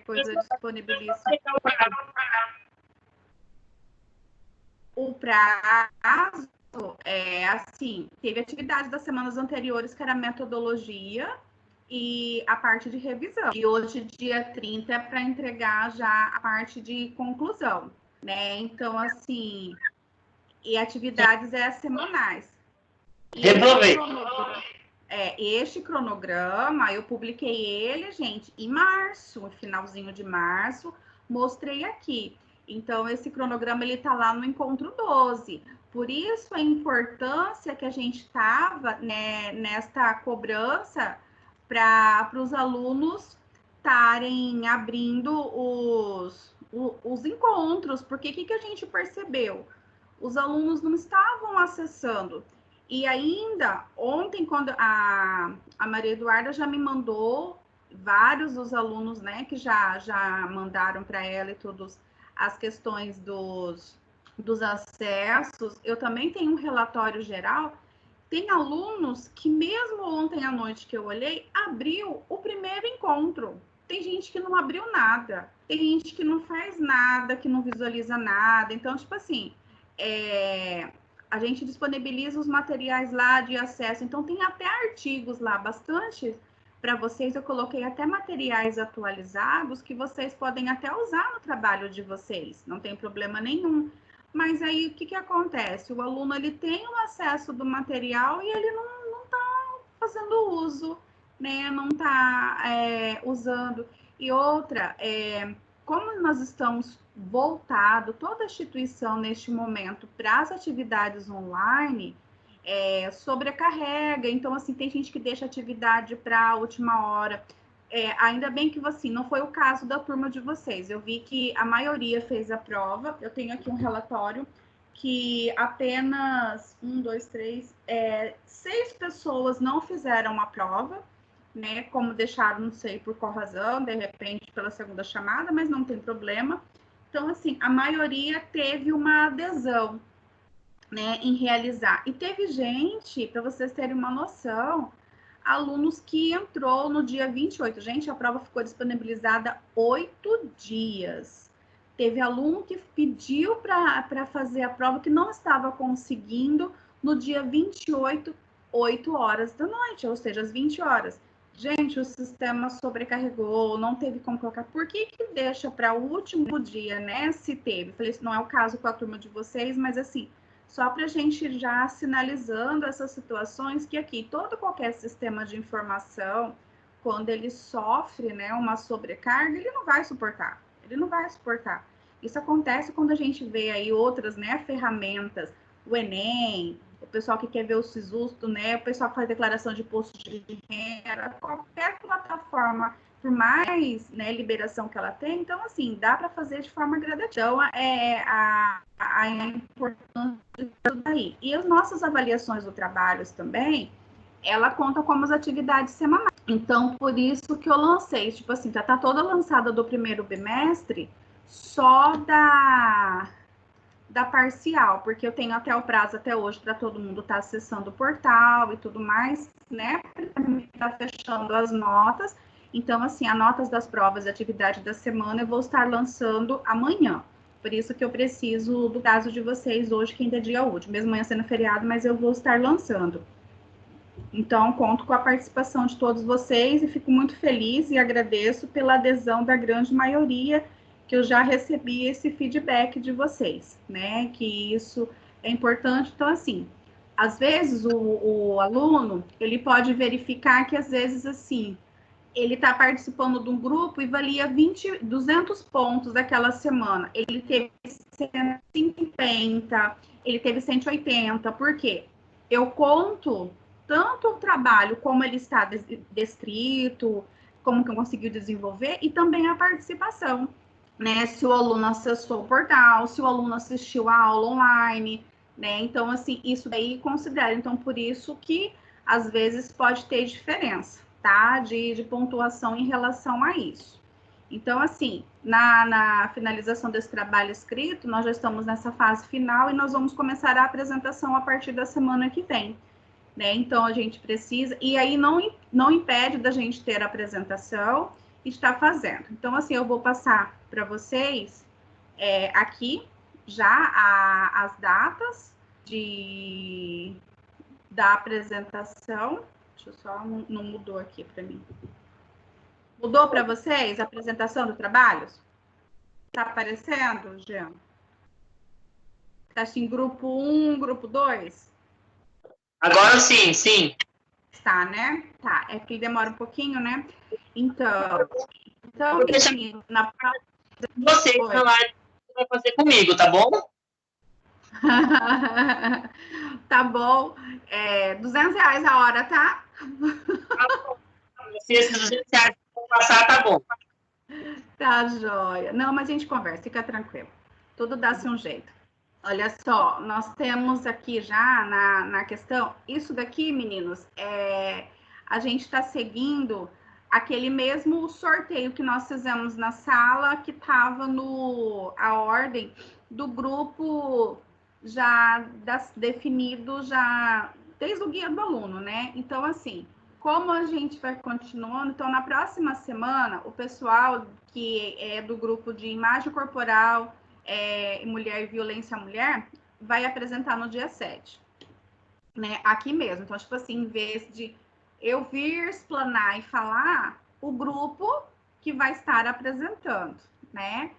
depois eu disponibilizo o prazo. Assim, teve atividades das semanas anteriores, que era metodologia e a parte de revisão. E hoje, dia 30, é para entregar já a parte de conclusão, né? Então, assim, e atividades semanais. Este cronograma, eu publiquei ele, gente, em março, finalzinho de março, mostrei aqui. Então, esse cronograma, ele tá lá no Encontro 12. Por isso, a importância que a gente estava, né, nesta cobrança para os alunos estarem abrindo os encontros. Porque o que a gente percebeu? Os alunos não estavam acessando. E ainda, ontem, quando a Maria Eduarda já me mandou vários dos alunos, né, que já mandaram para ela e todas as questões dos acessos, eu também tenho um relatório geral. Tem alunos que, mesmo ontem à noite que eu olhei, abriu o primeiro encontro. Tem gente que não abriu nada, tem gente que não faz nada, que não visualiza nada. Então, tipo assim, a gente disponibiliza os materiais lá de acesso. Então, tem até artigos lá, bastante para vocês. Eu coloquei até materiais atualizados que vocês podem até usar no trabalho de vocês. Não tem problema nenhum. Mas aí, o que acontece? O aluno, ele tem o acesso do material e ele não está fazendo uso, né? Não está usando. E outra, como nós estamos voltado, toda a instituição neste momento, para as atividades online, sobrecarrega. Então, assim, tem gente que deixa a atividade para a última hora. Ainda bem que, assim, não foi o caso da turma de vocês. Eu vi que a maioria fez a prova. Eu tenho aqui um relatório que apenas 6 pessoas não fizeram a prova, né? Como deixaram, não sei por qual razão, de repente pela segunda chamada, mas não tem problema. Então, assim, a maioria teve uma adesão, né, em realizar. E teve gente, para vocês terem uma noção, alunos que entrou no dia 28. Gente, a prova ficou disponibilizada 8 dias. Teve aluno que pediu para fazer a prova que não estava conseguindo no dia 28, 8 horas da noite, ou seja, às 20 horas. Gente, o sistema sobrecarregou, não teve como colocar. Por que deixa para o último dia, né? Se teve. Falei, isso não é o caso com a turma de vocês, mas assim, só para a gente já sinalizando essas situações, que aqui qualquer sistema de informação, quando ele sofre, né, uma sobrecarga, ele não vai suportar. Isso acontece quando a gente vê aí outras, né, ferramentas, o Enem, o pessoal que quer ver o SISUSTO, né, o pessoal que faz declaração de imposto de renda, qualquer plataforma, por mais, né, liberação que ela tem. Então, assim, dá para fazer de forma gradativa. Então, a importância disso daí. E as nossas avaliações do trabalho também, ela conta como as atividades semanais. Então, por isso que eu lancei, tipo assim, tá toda lançada do primeiro bimestre, só da parcial, porque eu tenho até o prazo até hoje para todo mundo estar acessando o portal e tudo mais, né? Tá fechando as notas. Então, assim, as notas das provas e atividade da semana eu vou estar lançando amanhã. Por isso que eu preciso do caso de vocês hoje, que ainda é dia útil, mesmo amanhã sendo feriado, mas eu vou estar lançando. Então, conto com a participação de todos vocês e fico muito feliz e agradeço pela adesão da grande maioria, que eu já recebi esse feedback de vocês, né? Que isso é importante. Então, assim, às vezes o aluno, ele pode verificar que, às vezes, assim, ele está participando de um grupo e valia 200 pontos daquela semana. Ele teve 150, ele teve 180. Por quê? Eu conto tanto o trabalho, como ele está descrito, como que eu consegui desenvolver, e também a participação, né? Se o aluno acessou o portal, se o aluno assistiu a aula online, né? Então, assim, isso daí considera. Então, por isso que, às vezes, pode ter diferença, tá? De pontuação em relação a isso. Então, assim, na finalização desse trabalho escrito, nós já estamos nessa fase final e nós vamos começar a apresentação a partir da semana que vem, né? Então, a gente precisa... E aí, não impede da gente ter a apresentação está fazendo. Então, assim, eu vou passar para vocês aqui já as datas da apresentação. Deixa eu só, não mudou aqui para mim. Mudou para vocês a apresentação do trabalho? Está aparecendo, Jean? Está assim, grupo 1, grupo 2? Agora sim, sim. Tá, né? Tá, é que demora um pouquinho, né? Então assim, na você na live vai fazer comigo, tá bom? Tá bom. R$200 a hora, tá? Se esses 200 reais passar, tá bom. Tá joia. Não, mas a gente conversa, fica tranquilo. Tudo dá-se um jeito. Olha só, nós temos aqui já na questão, isso daqui, meninos, a gente está seguindo aquele mesmo sorteio que nós fizemos na sala, que estava a ordem do grupo já definido já desde o guia do aluno, né? Então, assim, como a gente vai continuando, então na próxima semana, o pessoal que é do grupo de imagem corporal, mulher e violência à mulher, vai apresentar no dia 7. Né? Aqui mesmo. Então, tipo assim, em vez de eu vir explanar e falar, o grupo que vai estar apresentando, né?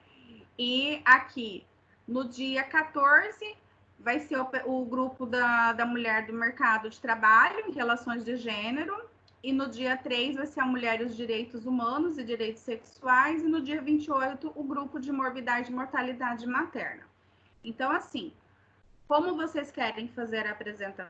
E aqui, no dia 14, vai ser o grupo da mulher do mercado de trabalho em relações de gênero. E no dia 3 vai ser a mulher e os direitos humanos e direitos sexuais. E no dia 28, o grupo de morbidade e mortalidade materna. Então, assim, como vocês querem fazer a apresentação,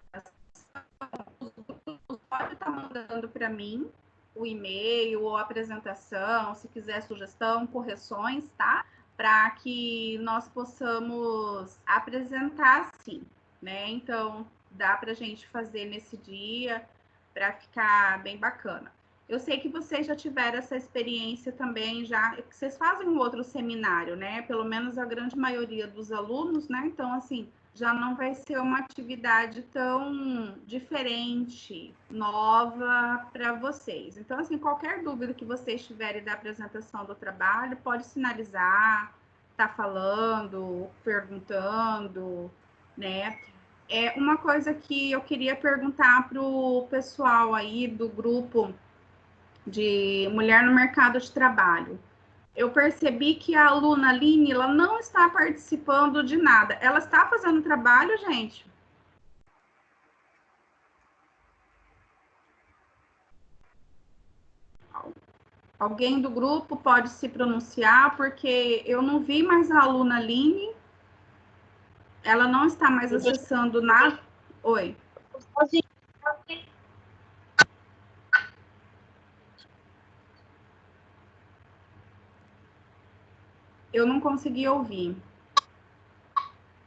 pode estar mandando para mim o e-mail ou a apresentação, se quiser sugestão, correções, tá? Para que nós possamos apresentar sim, né? Então, dá para a gente fazer nesse dia para ficar bem bacana. Eu sei que vocês já tiveram essa experiência também, já que vocês fazem um outro seminário, né? Pelo menos a grande maioria dos alunos, né? Então, assim, já não vai ser uma atividade tão diferente, nova para vocês. Então, assim, qualquer dúvida que vocês tiverem da apresentação do trabalho, pode sinalizar, tá falando, perguntando, né? Uma coisa que eu queria perguntar para o pessoal aí do grupo de Mulher no Mercado de Trabalho. Eu percebi que a aluna Aline, ela não está participando de nada. Ela está fazendo trabalho, gente? Alguém do grupo pode se pronunciar, porque eu não vi mais a aluna Aline. Ela não está mais acessando nada. Oi. Eu não consegui ouvir.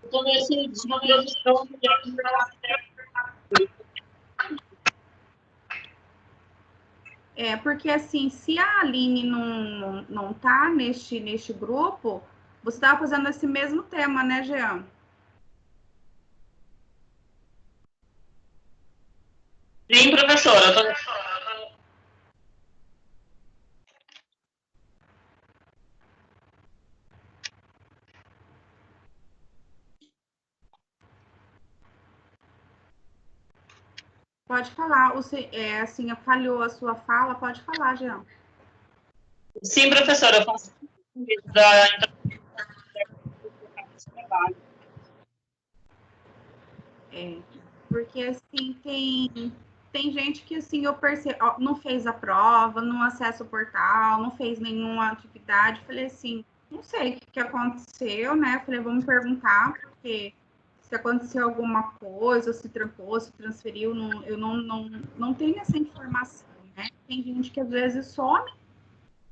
Estou nesse dia de produção. Porque assim, se a Aline não tá neste grupo, você estava fazendo esse mesmo tema, né, Jean? Sim, professora. Pode falar. Assim, falhou a sua fala, pode falar, Jean. Sim, professora, eu faço da trabalho. Porque assim, tem gente que assim, eu percebo, não fez a prova, não acessa o portal, não fez nenhuma atividade. Falei assim, não sei o que aconteceu, né? Falei, vamos perguntar, porque se aconteceu alguma coisa, se trancou, se transferiu, eu não tenho essa informação, né? Tem gente que às vezes some.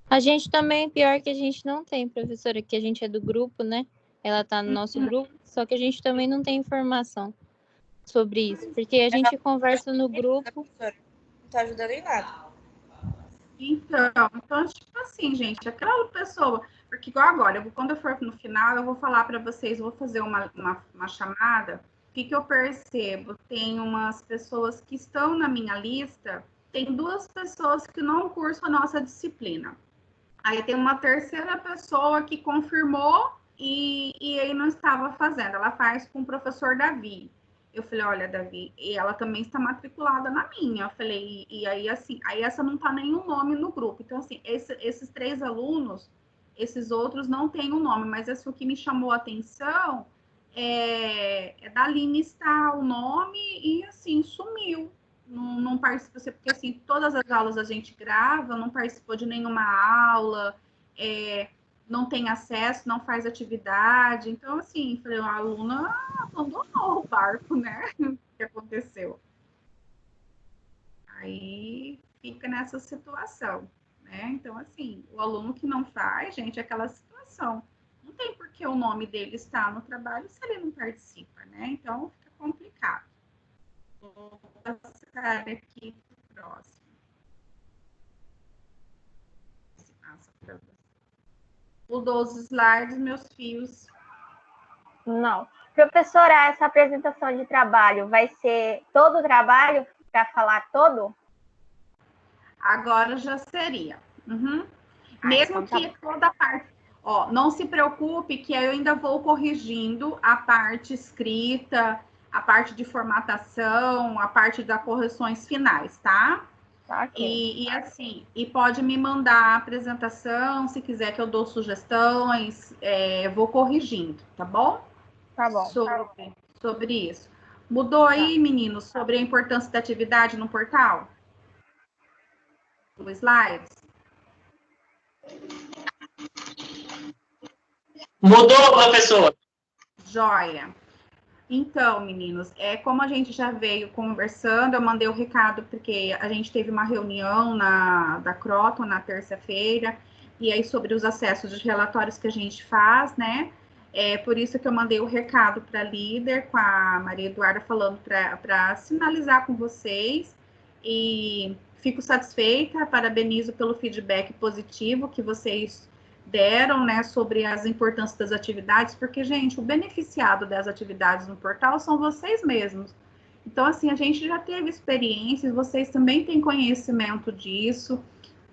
A gente também, pior que a gente não tem, professora, que a gente é do grupo, né? Ela tá no nosso grupo, só que a gente também não tem informação sobre isso, porque a gente conversa no grupo. Não tá ajudando em nada. Então, tipo assim, gente, aquela pessoa, porque igual agora, quando eu for no final, eu vou falar para vocês, vou fazer uma chamada. O que eu percebo? Tem umas pessoas que estão na minha lista, tem 2 pessoas que não cursam a nossa disciplina. Aí tem uma terceira pessoa que confirmou e ele não estava fazendo. Ela faz com o professor Davi. Eu falei, olha, Davi, e ela também está matriculada na minha. Eu falei, e aí assim, aí essa não tá nenhum nome no grupo. Então, assim, esses 3 alunos, esses outros não têm um nome, mas esse o que me chamou a atenção da Aline estar o nome e assim, sumiu. Não participou, porque assim, todas as aulas a gente grava, não participou de nenhuma aula, não tem acesso, não faz atividade. Então, assim, falei, a aluna abandonou o barco, né? O que aconteceu? Aí fica nessa situação, né? Então, assim, o aluno que não faz, gente, é aquela situação. Não tem por que o nome dele estar no trabalho se ele não participa, né? Então, fica complicado. Vou passar aqui para o próximo. Mudou os slides, meus fios. Não. Professora, essa apresentação de trabalho vai ser todo o trabalho para falar todo? Agora já seria. Uhum. Mesmo então que toda a parte... Ó, não se preocupe que eu ainda vou corrigindo a parte escrita, a parte de formatação, a parte das correções finais, tá? Okay. E assim, e pode me mandar a apresentação, se quiser que eu dou sugestões, eu vou corrigindo, tá bom? Tá bom. Sobre isso. Mudou aí, meninos, sobre a importância da atividade no portal? No slides? Mudou, professor. Joia. Então, meninos, como a gente já veio conversando, eu mandei o recado porque a gente teve uma reunião da Croton na terça-feira, e aí sobre os acessos de relatórios que a gente faz, né? Por isso que eu mandei o recado para a líder, com a Maria Eduarda, falando para sinalizar com vocês, e fico satisfeita, parabenizo pelo feedback positivo que vocês deram, né, sobre as importâncias das atividades, porque, gente, o beneficiado das atividades no portal são vocês mesmos. Então, assim, a gente já teve experiências, vocês também têm conhecimento disso,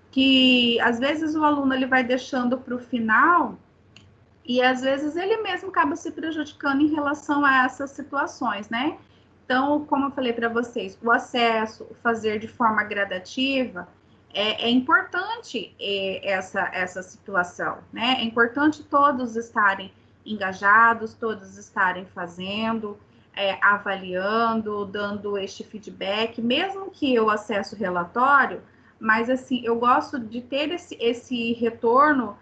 que às vezes o aluno ele vai deixando para o final e às vezes ele mesmo acaba se prejudicando em relação a essas situações, né? Então, como eu falei para vocês, o acesso, o fazer de forma gradativa, é importante essa situação, né? É importante todos estarem engajados, todos estarem fazendo, avaliando, dando este feedback, mesmo que eu acesse o relatório, mas assim, eu gosto de ter esse retorno,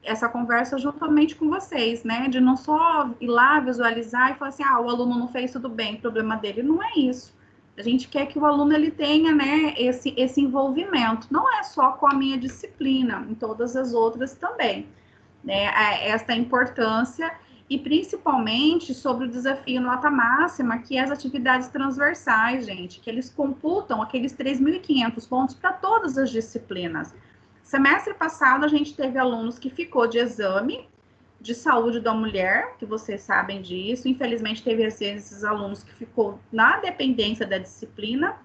essa conversa juntamente com vocês, né? De não só ir lá visualizar e falar assim, o aluno não fez tudo bem, problema dele. Não é isso. A gente quer que o aluno ele tenha, né, esse envolvimento. Não é só com a minha disciplina, em todas as outras também, né? Esta importância e principalmente sobre o desafio nota máxima, que é as atividades transversais, gente, que eles computam aqueles 3.500 pontos para todas as disciplinas. Semestre passado, a gente teve alunos que ficou de exame de saúde da mulher, que vocês sabem disso. Infelizmente, teve esses alunos que ficou na dependência da disciplina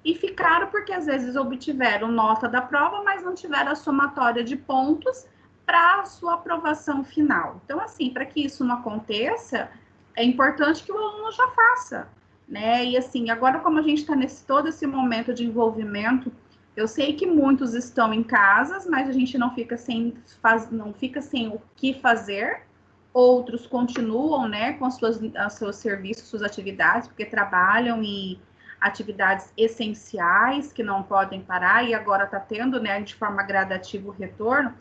e ficaram porque, às vezes, obtiveram nota da prova, mas não tiveram a somatória de pontos para a sua aprovação final. Então, assim, para que isso não aconteça, é importante que o aluno já faça, né? E, assim, agora, como a gente está todo esse momento de envolvimento, eu sei que muitos estão em casas, mas a gente não fica sem o que fazer. Outros continuam, né, com os seus serviços, suas atividades, porque trabalham em atividades essenciais que não podem parar, e agora está tendo, né, de forma gradativa o retorno.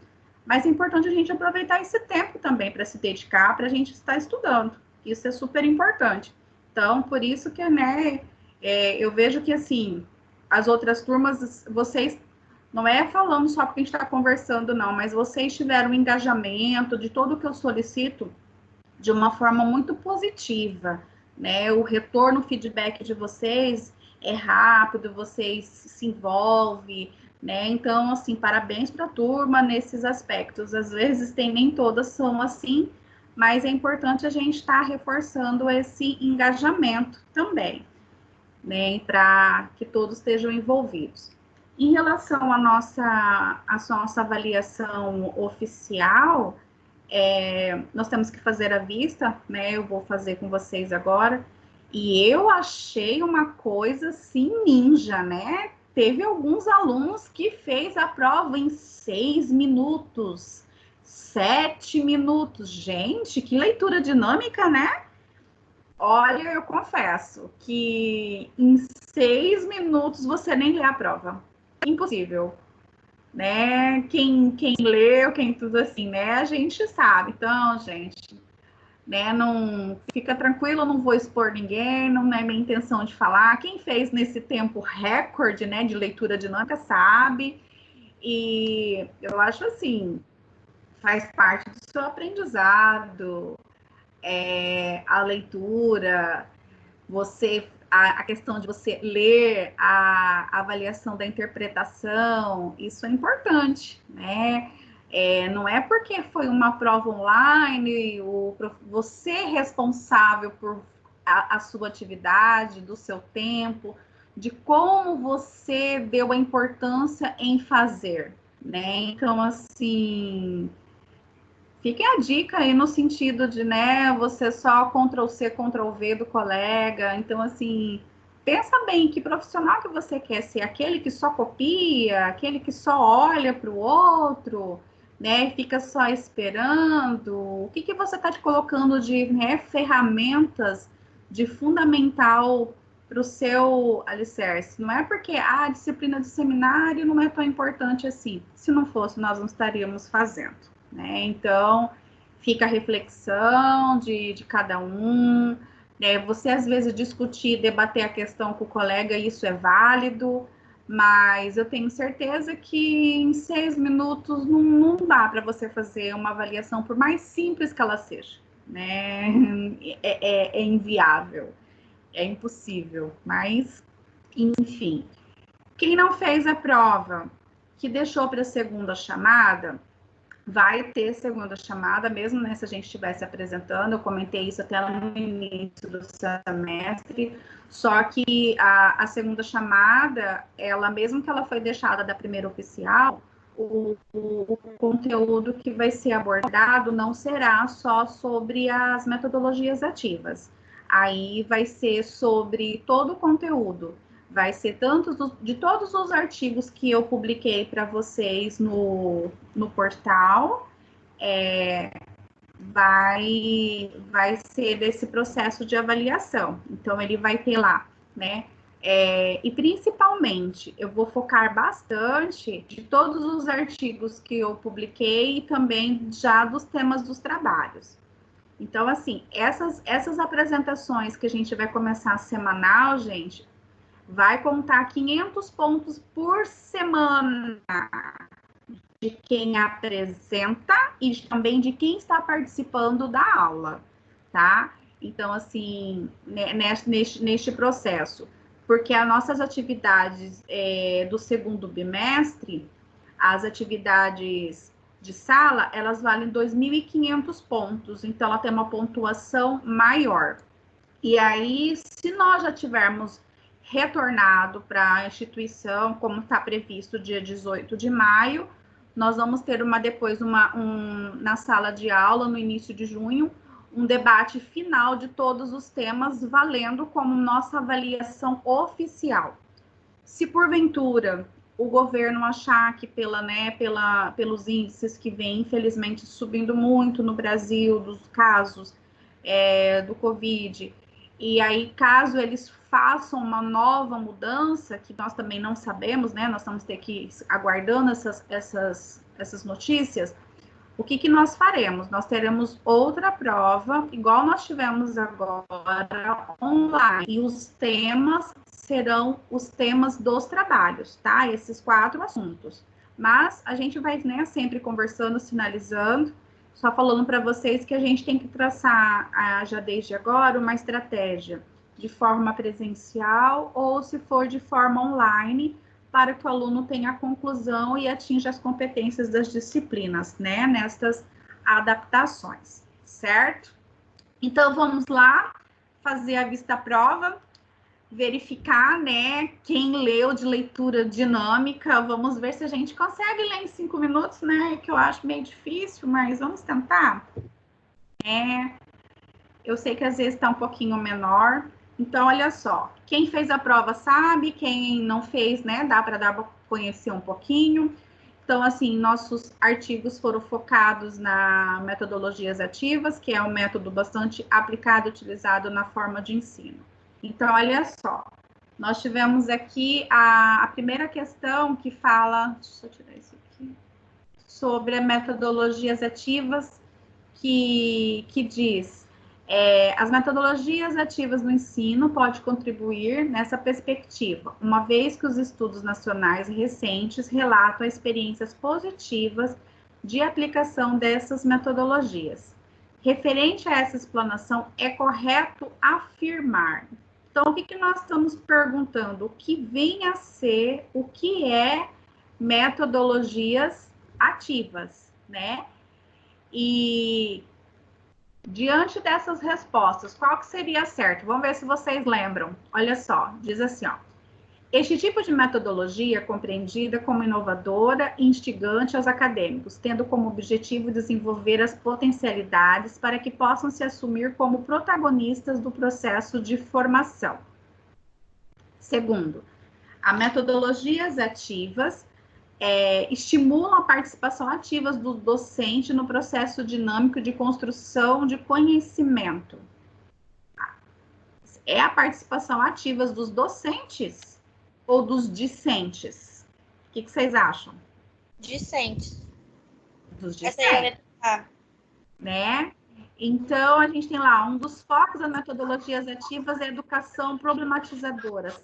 Mas é importante a gente aproveitar esse tempo também para se dedicar, para a gente estar estudando. Isso é super importante. Então, por isso que, né, eu vejo que, assim, as outras turmas, vocês, não é falando só porque a gente está conversando, não, mas vocês tiveram um engajamento de tudo que eu solicito de uma forma muito positiva, né? O retorno, o feedback de vocês é rápido, vocês se envolvem, né? Então, assim, parabéns para a turma nesses aspectos. Às vezes nem todas são assim, mas é importante a gente estar reforçando esse engajamento também, né, para que todos estejam envolvidos. Em relação à nossa avaliação oficial, nós temos que fazer à vista, né? Eu vou fazer com vocês agora. E eu achei uma coisa assim ninja, né? Teve alguns alunos que fez a prova em 6 minutos, 7 minutos. Gente, que leitura dinâmica, né? Olha, eu confesso que em 6 minutos você nem lê a prova. Impossível, né? Quem leu, quem tudo assim, né? A gente sabe. Então, gente, né? Não fica tranquilo, não vou expor ninguém, não é minha intenção de falar. Quem fez nesse tempo recorde, né, de leitura dinâmica sabe. E eu acho assim, faz parte do seu aprendizado, a leitura, a questão de você ler a avaliação da interpretação, isso é importante, né? Não é porque foi uma prova online, você é responsável por a sua atividade, do seu tempo, de como você deu a importância em fazer, né? Então, assim, fica a dica aí no sentido de, né, você só Ctrl+C, Ctrl+V do colega. Então, assim, pensa bem que profissional que você quer ser, aquele que só copia, aquele que só olha para o outro, né, fica só esperando. O que você está te colocando de, né, ferramentas de fundamental para o seu alicerce? Não é porque a disciplina de seminário não é tão importante assim. Se não fosse, nós não estaríamos fazendo. Né? Então, fica a reflexão de cada um, né? Você às vezes discutir, debater a questão com o colega, isso é válido, mas eu tenho certeza que em 6 minutos não dá para você fazer uma avaliação, por mais simples que ela seja, né? É inviável, é impossível, mas enfim. Quem não fez a prova, que deixou para a segunda chamada, vai ter segunda chamada, mesmo né, se a gente estivesse apresentando, eu comentei isso até no início do semestre, só que a segunda chamada, ela, mesmo que ela foi deixada da primeira oficial, o conteúdo que vai ser abordado não será só sobre as metodologias ativas, aí vai ser sobre todo o conteúdo, vai ser tanto de todos os artigos que eu publiquei para vocês no portal, vai ser desse processo de avaliação. Então, ele vai ter lá, né? E principalmente, eu vou focar bastante de todos os artigos que eu publiquei e também já dos temas dos trabalhos. Então, assim, essas apresentações que a gente vai começar semanal, gente, vai contar 500 pontos por semana de quem apresenta e também de quem está participando da aula, tá? Então, assim, neste processo, porque as nossas atividades do segundo bimestre, as atividades de sala, elas valem 2.500 pontos, então ela tem uma pontuação maior. E aí, se nós já tivermos retornado para a instituição, como está previsto dia 18 de maio, nós vamos ter depois na sala de aula, no início de junho, um debate final de todos os temas, valendo como nossa avaliação oficial. Se porventura o governo achar que pelos índices que vem, infelizmente, subindo muito no Brasil, dos casos do Covid, e aí, caso eles façam uma nova mudança, que nós também não sabemos, né? Nós vamos ter que ir aguardando essas notícias. O que nós faremos? Nós teremos outra prova, igual nós tivemos agora, online. E os temas serão os temas dos trabalhos, tá? Esses 4 assuntos. Mas a gente vai, né, sempre conversando, sinalizando, só falando para vocês que a gente tem que traçar, já desde agora, uma estratégia de forma presencial ou, se for de forma online, para que o aluno tenha a conclusão e atinja as competências das disciplinas, né, nestas adaptações, certo? Então, vamos lá fazer a vista-prova. verificar, né, quem leu de leitura dinâmica. Vamos ver se a gente consegue ler em 5 minutos, né, que eu acho meio difícil, mas vamos tentar. Eu sei que às vezes está um pouquinho menor. Então, olha só, quem fez a prova sabe, quem não fez, né, dá para conhecer um pouquinho. Então, assim, nossos artigos foram focados na metodologias ativas, que é um método bastante aplicado e utilizado na forma de ensino. Então, olha só, nós tivemos aqui a primeira questão que fala, deixa eu tirar isso aqui, sobre metodologias ativas, que diz, as metodologias ativas no ensino podem contribuir nessa perspectiva, uma vez que os estudos nacionais recentes relatam experiências positivas de aplicação dessas metodologias. Referente a essa explanação, é correto afirmar. Então, o que nós estamos perguntando? O que vem a ser, o que é metodologias ativas, né? E diante dessas respostas, qual que seria certo? Vamos ver se vocês lembram. Olha só, diz assim, ó. Este tipo de metodologia é compreendida como inovadora e instigante aos acadêmicos, tendo como objetivo desenvolver as potencialidades para que possam se assumir como protagonistas do processo de formação. Segundo, as metodologias ativas estimulam a participação ativa do docente no processo dinâmico de construção de conhecimento. É a participação ativa dos docentes ou dos discentes? O que vocês acham? Discentes. Dos Essa aí é a discentes, letra A. né? Então, a gente tem lá, um dos focos das metodologias ativas é a educação problematizadora,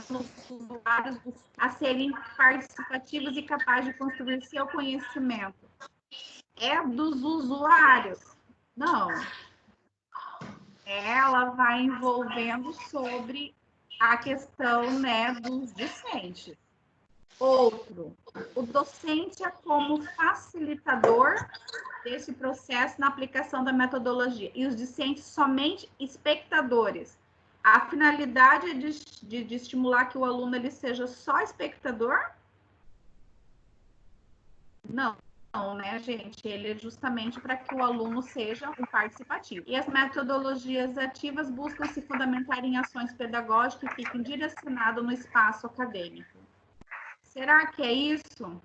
os usuários a serem participativos e capazes de construir seu conhecimento. É dos usuários? Não. Ela vai envolvendo sobre a questão, né, dos discentes. Outro, o docente é como facilitador desse processo na aplicação da metodologia e os discentes somente espectadores. A finalidade é de estimular que o aluno ele seja só espectador? Não, né, gente? Ele é justamente para que o aluno seja um participativo. E as metodologias ativas buscam se fundamentar em ações pedagógicas que fiquem direcionadas no espaço acadêmico. Será que é isso?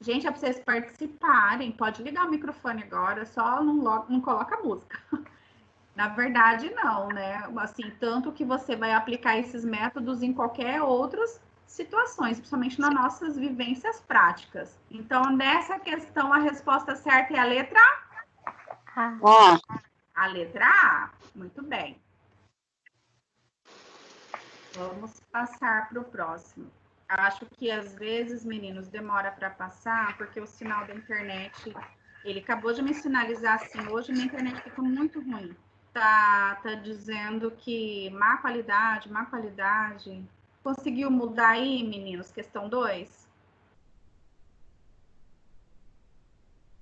Gente, é para vocês participarem. Pode ligar o microfone agora, só não coloca a música. Na verdade, não, né? Assim, tanto que você vai aplicar esses métodos em qualquer outras situações, principalmente nas nossas vivências práticas. Então, nessa questão, a resposta certa é a letra A. A letra A. Muito bem. Vamos passar para o próximo. Acho que às vezes, meninos, demora para passar, porque o sinal da internet, ele acabou de me sinalizar assim, hoje minha internet fica muito ruim. Tá dizendo que má qualidade. Conseguiu mudar aí, meninos? Questão 2?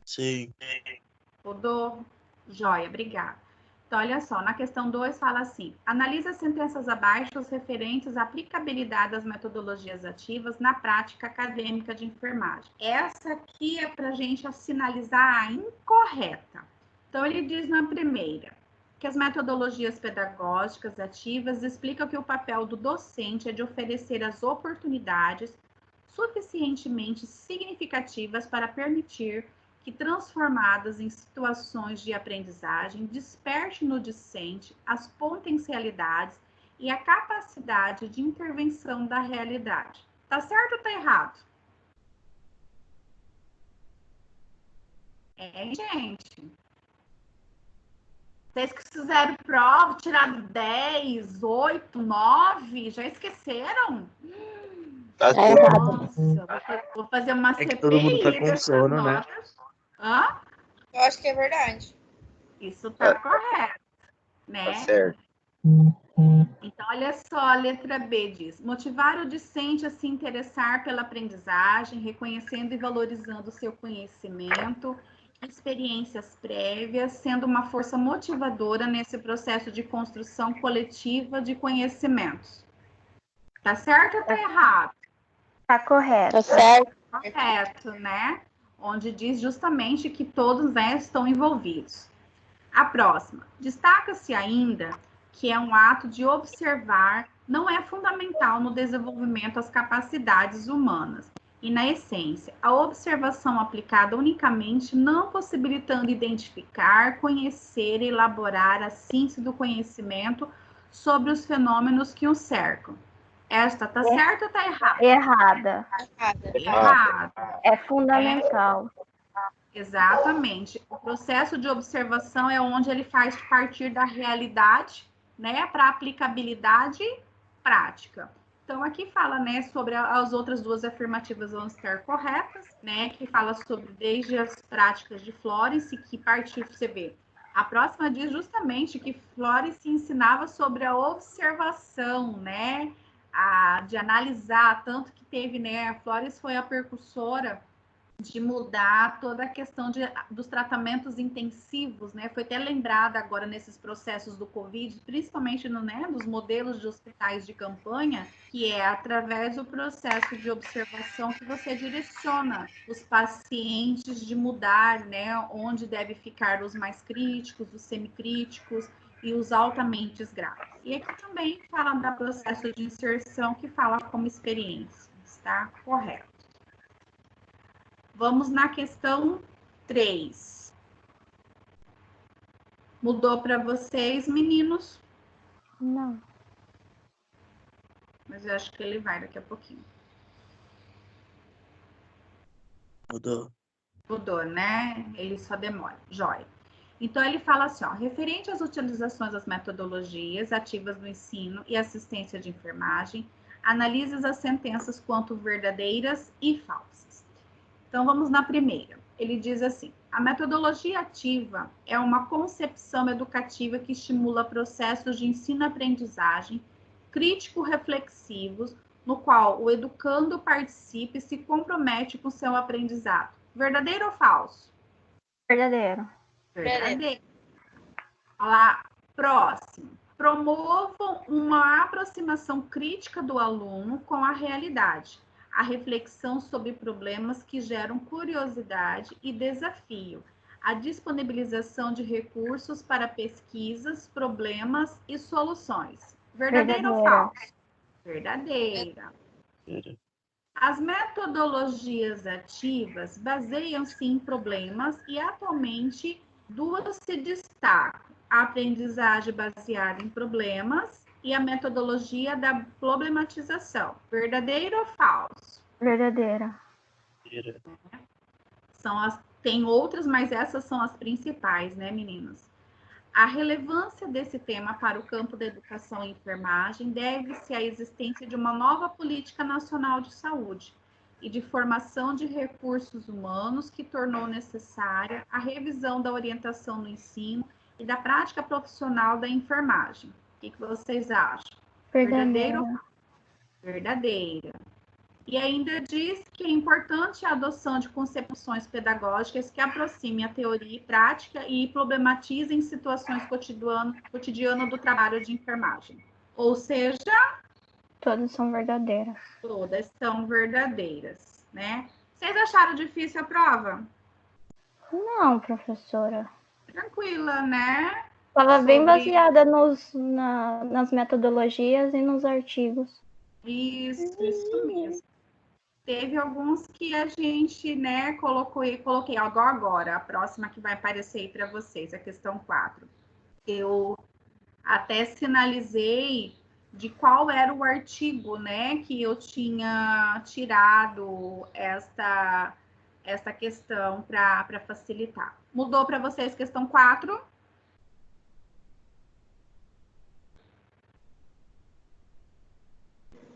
Sim. Mudou? Joia, obrigada. Então, olha só, na questão 2 fala assim, analisa as sentenças abaixo os referentes à aplicabilidade das metodologias ativas na prática acadêmica de enfermagem. Essa aqui é para a gente sinalizar a incorreta. Então, ele diz na primeira, que as metodologias pedagógicas ativas explicam que o papel do docente é de oferecer as oportunidades suficientemente significativas para permitir que, transformadas em situações de aprendizagem, desperte no discente as potencialidades e a capacidade de intervenção da realidade. Tá certo ou tá errado? Gente. Vocês que fizeram prova, tiraram 10, 8, 9, já esqueceram? Tá Nossa, vou fazer uma CPI. que todo mundo tá com sono, né? Hã? Eu acho que é verdade. Isso tá correto, né? Tá certo. Então, olha só, a letra B diz, motivar o discente a se interessar pela aprendizagem, reconhecendo e valorizando o seu conhecimento experiências prévias, sendo uma força motivadora nesse processo de construção coletiva de conhecimentos. Tá certo ou tá errado? Tá correto. Tá certo? Correto, né? Onde diz justamente que todos, né, estão envolvidos. A próxima. Destaca-se ainda que é um ato de observar, não é fundamental no desenvolvimento das capacidades humanas. E, na essência, a observação aplicada unicamente não possibilitando identificar, conhecer e elaborar a síntese do conhecimento sobre os fenômenos que o cercam. Esta tá certa ou tá errada? Errada. Errada. É fundamental. Exatamente. O processo de observação é onde ele faz partir da realidade, né, para aplicabilidade prática. Então, aqui fala, né, sobre as outras duas afirmativas vão estar corretas, né, que fala sobre desde as práticas de Florence, que partiu, você vê. A próxima diz justamente que Florence ensinava sobre a observação, né, de analisar, tanto que teve, né, a Florence foi a precursora de mudar toda a questão dos tratamentos intensivos, né? Foi até lembrada agora nesses processos do Covid, principalmente nos modelos de hospitais de campanha, que é através do processo de observação que você direciona os pacientes de mudar, né? Onde deve ficar os mais críticos, os semicríticos e os altamente graves. E aqui também fala do processo de inserção, que fala como experiência, está correto. Vamos na questão 3. Mudou para vocês, meninos? Não. Mas eu acho que ele vai daqui a pouquinho. Mudou. Mudou, né? Ele só demora. Jóia. Então, ele fala assim, ó, referente às utilizações das metodologias ativas do ensino e assistência de enfermagem, analise as sentenças quanto verdadeiras e falsas. Então, vamos na primeira. Ele diz assim, a metodologia ativa é uma concepção educativa que estimula processos de ensino-aprendizagem crítico-reflexivos, no qual o educando participa e se compromete com seu aprendizado. Verdadeiro ou falso? Verdadeiro. Verdadeiro. Olha lá, próximo. Promovam uma aproximação crítica do aluno com a realidade, a reflexão sobre problemas que geram curiosidade e desafio, a disponibilização de recursos para pesquisas, problemas e soluções. Verdadeiro ou falso? Verdadeira. As metodologias ativas baseiam-se em problemas e atualmente duas se destacam: a aprendizagem baseada em problemas e a metodologia da problematização. Verdadeiro ou falso? Verdadeira. Tem outras, mas essas são as principais, né, meninas? A relevância desse tema para o campo da educação e enfermagem deve-se à existência de uma nova política nacional de saúde e de formação de recursos humanos que tornou necessária a revisão da orientação no ensino e da prática profissional da enfermagem. O que vocês acham? Verdadeira. Verdadeira. E ainda diz que é importante a adoção de concepções pedagógicas que aproximem a teoria e prática e problematizem situações cotidianas do trabalho de enfermagem. Ou seja, todas são verdadeiras. Todas são verdadeiras, né? Vocês acharam difícil a prova? Não, professora. Tranquila, né? Estava bem baseada nas metodologias e nos artigos. Isso mesmo. Teve alguns que a gente, né, coloquei agora, a próxima que vai aparecer aí para vocês, a questão 4. Eu até sinalizei de qual era o artigo, né, que eu tinha tirado esta questão para facilitar. Mudou para vocês questão 4?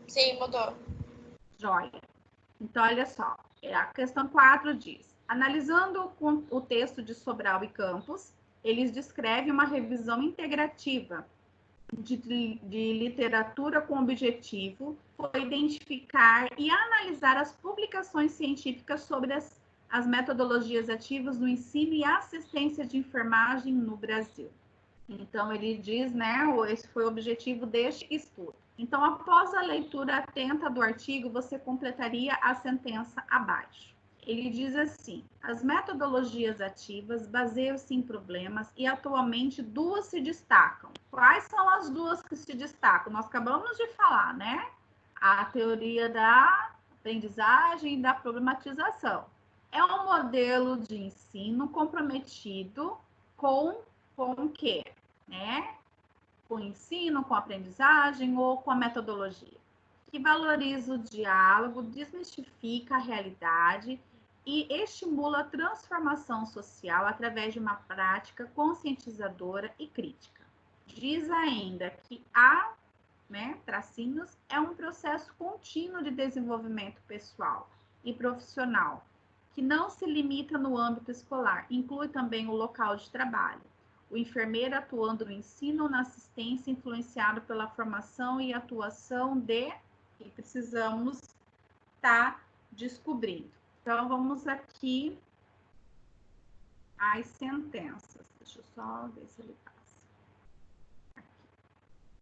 Sim, mudou. Joia. Então, olha só, a questão 4 diz, analisando o texto de Sobral e Campos, eles descrevem uma revisão integrativa de literatura com objetivo foi identificar e analisar as publicações científicas sobre as metodologias ativas no ensino e assistência de enfermagem no Brasil. Então, ele diz, né, esse foi o objetivo deste estudo. Então, após a leitura atenta do artigo, você completaria a sentença abaixo. Ele diz assim: as metodologias ativas baseiam-se em problemas e atualmente duas se destacam. Quais são as duas que se destacam? Nós acabamos de falar, né? A teoria da aprendizagem e da problematização. É um modelo de ensino comprometido com o quê? Né? Com o ensino, com a aprendizagem ou com a metodologia. Que valoriza o diálogo, desmistifica a realidade e estimula a transformação social através de uma prática conscientizadora e crítica. Diz ainda que a, né, tracinhos, é um processo contínuo de desenvolvimento pessoal e profissional, que não se limita no âmbito escolar, inclui também o local de trabalho. O enfermeiro atuando no ensino ou na assistência, influenciado pela formação e atuação de que precisamos estar descobrindo. Então, vamos aqui às sentenças. Deixa eu só ver se ele passa. Aqui.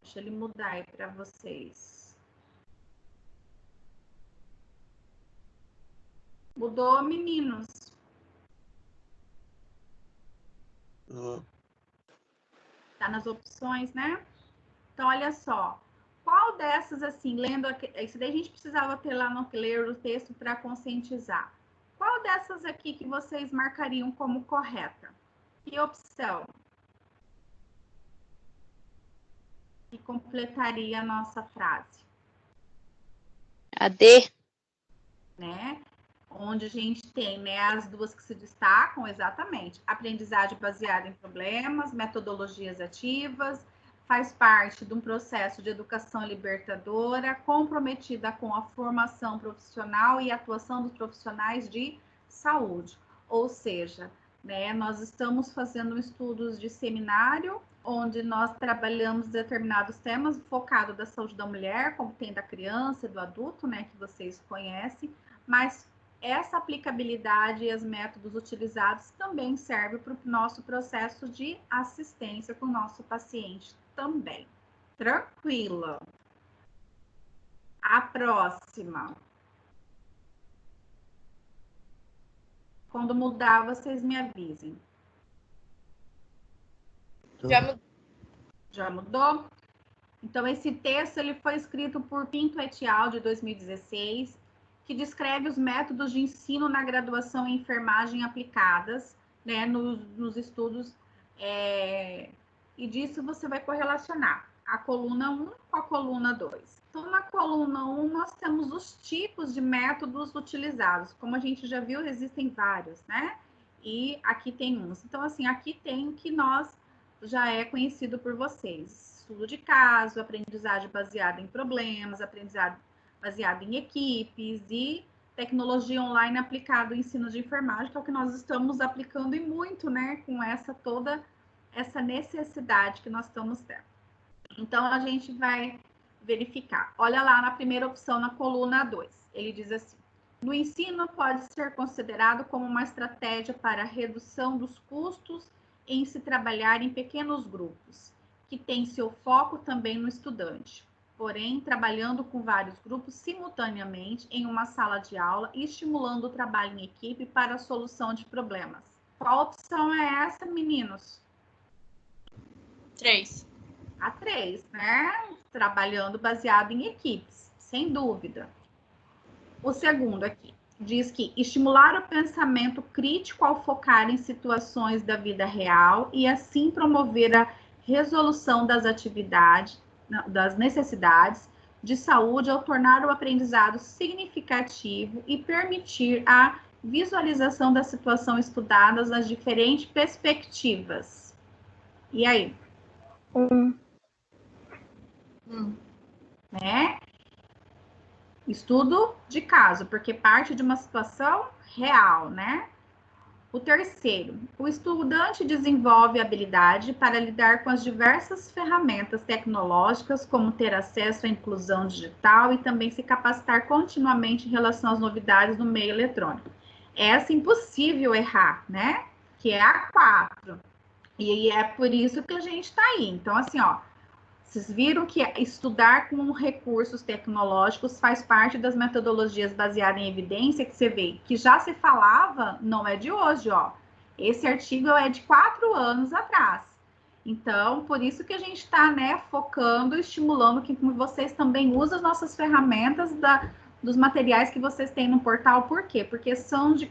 Deixa ele mudar aí para vocês. Mudou, meninos? Tá nas opções, né? Então, olha só. Qual dessas, assim, lendo... Isso daí a gente precisava ter lá no ler o texto para conscientizar. Qual dessas aqui que vocês marcariam como correta? Que opção? Que completaria a nossa frase? A D. Né? Onde a gente tem, né, as duas que se destacam, exatamente. Aprendizagem baseada em problemas, metodologias ativas, faz parte de um processo de educação libertadora, comprometida com a formação profissional e atuação dos profissionais de saúde. Ou seja, né, nós estamos fazendo estudos de seminário, onde nós trabalhamos determinados temas focados da saúde da mulher, como tem da criança e do adulto, né, que vocês conhecem, mas essa aplicabilidade e os métodos utilizados também servem para o nosso processo de assistência com o nosso paciente também. Tranquila. A próxima. Quando mudar, vocês me avisem. Já mudou. Já mudou? Então, esse texto ele foi escrito por Pinto et al. De 2016, que descreve os métodos de ensino na graduação em enfermagem aplicadas, né, nos estudos, e disso você vai correlacionar a coluna 1 com a coluna 2. Então, na coluna 1, nós temos os tipos de métodos utilizados. Como a gente já viu, existem vários, né? E aqui tem uns. Então, assim, aqui tem o que já é conhecido por vocês. Estudo de caso, aprendizagem baseada em problemas, aprendizagem baseada em equipes e tecnologia online aplicada ao ensino de enfermagem, que é o que nós estamos aplicando e muito, né? Com toda essa necessidade que nós estamos tendo. Então, a gente vai verificar. Olha lá na primeira opção, na coluna 2. Ele diz assim: no ensino pode ser considerado como uma estratégia para a redução dos custos em se trabalhar em pequenos grupos, que tem seu foco também no estudante, porém, trabalhando com vários grupos simultaneamente em uma sala de aula e estimulando o trabalho em equipe para a solução de problemas. Qual opção é essa, meninos? 3. A 3, né? Trabalhando baseado em equipes, sem dúvida. O segundo aqui diz que estimular o pensamento crítico ao focar em situações da vida real e assim promover a resolução das necessidades de saúde ao tornar o aprendizado significativo e permitir a visualização da situação estudada nas diferentes perspectivas. E aí? Né? Estudo de caso, porque parte de uma situação real, né? O terceiro, o estudante desenvolve habilidade para lidar com as diversas ferramentas tecnológicas, como ter acesso à inclusão digital e também se capacitar continuamente em relação às novidades no meio eletrônico. essa impossível errar, né? Que é a 4. E é por isso que a gente está aí. Então, assim, ó, vocês viram que estudar com recursos tecnológicos faz parte das metodologias baseadas em evidência, que você vê que já se falava, não é de hoje, ó. Esse artigo é de 4 anos atrás. Então, por isso que a gente está, né, focando, estimulando que vocês também usem as nossas ferramentas dos materiais que vocês têm no portal. Por quê? Porque são de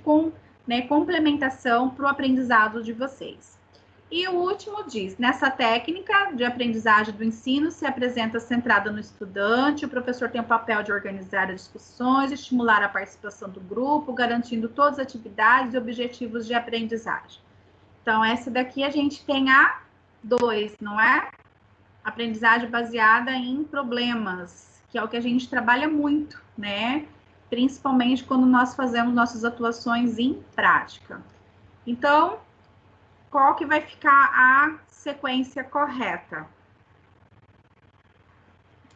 complementação para o aprendizado de vocês. E o último diz, nessa técnica de aprendizagem do ensino se apresenta centrada no estudante, o professor tem o papel de organizar as discussões, estimular a participação do grupo, garantindo todas as atividades e objetivos de aprendizagem. Então, essa daqui a gente tem a 2, não é? Aprendizagem baseada em problemas, que é o que a gente trabalha muito, né? Principalmente quando nós fazemos nossas atuações em prática. Então, qual que vai ficar a sequência correta?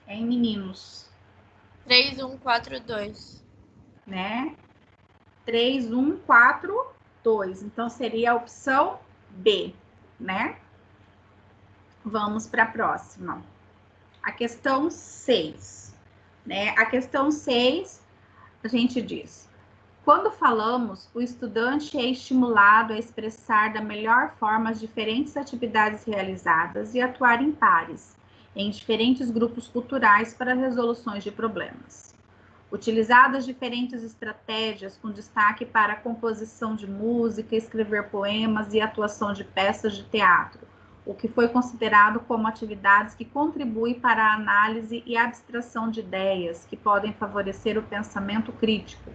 Hein, meninos? 3, 1, 4, 2. Né? 3, 1, 4, 2. Então, seria a opção B, né? Vamos para a próxima. A questão 6. Né? A questão 6, a gente diz: quando falamos, o estudante é estimulado a expressar da melhor forma as diferentes atividades realizadas e atuar em pares, em diferentes grupos culturais para resoluções de problemas. Utilizadas diferentes estratégias com destaque para a composição de música, escrever poemas e atuação de peças de teatro, o que foi considerado como atividades que contribuem para a análise e abstração de ideias, que podem favorecer o pensamento crítico.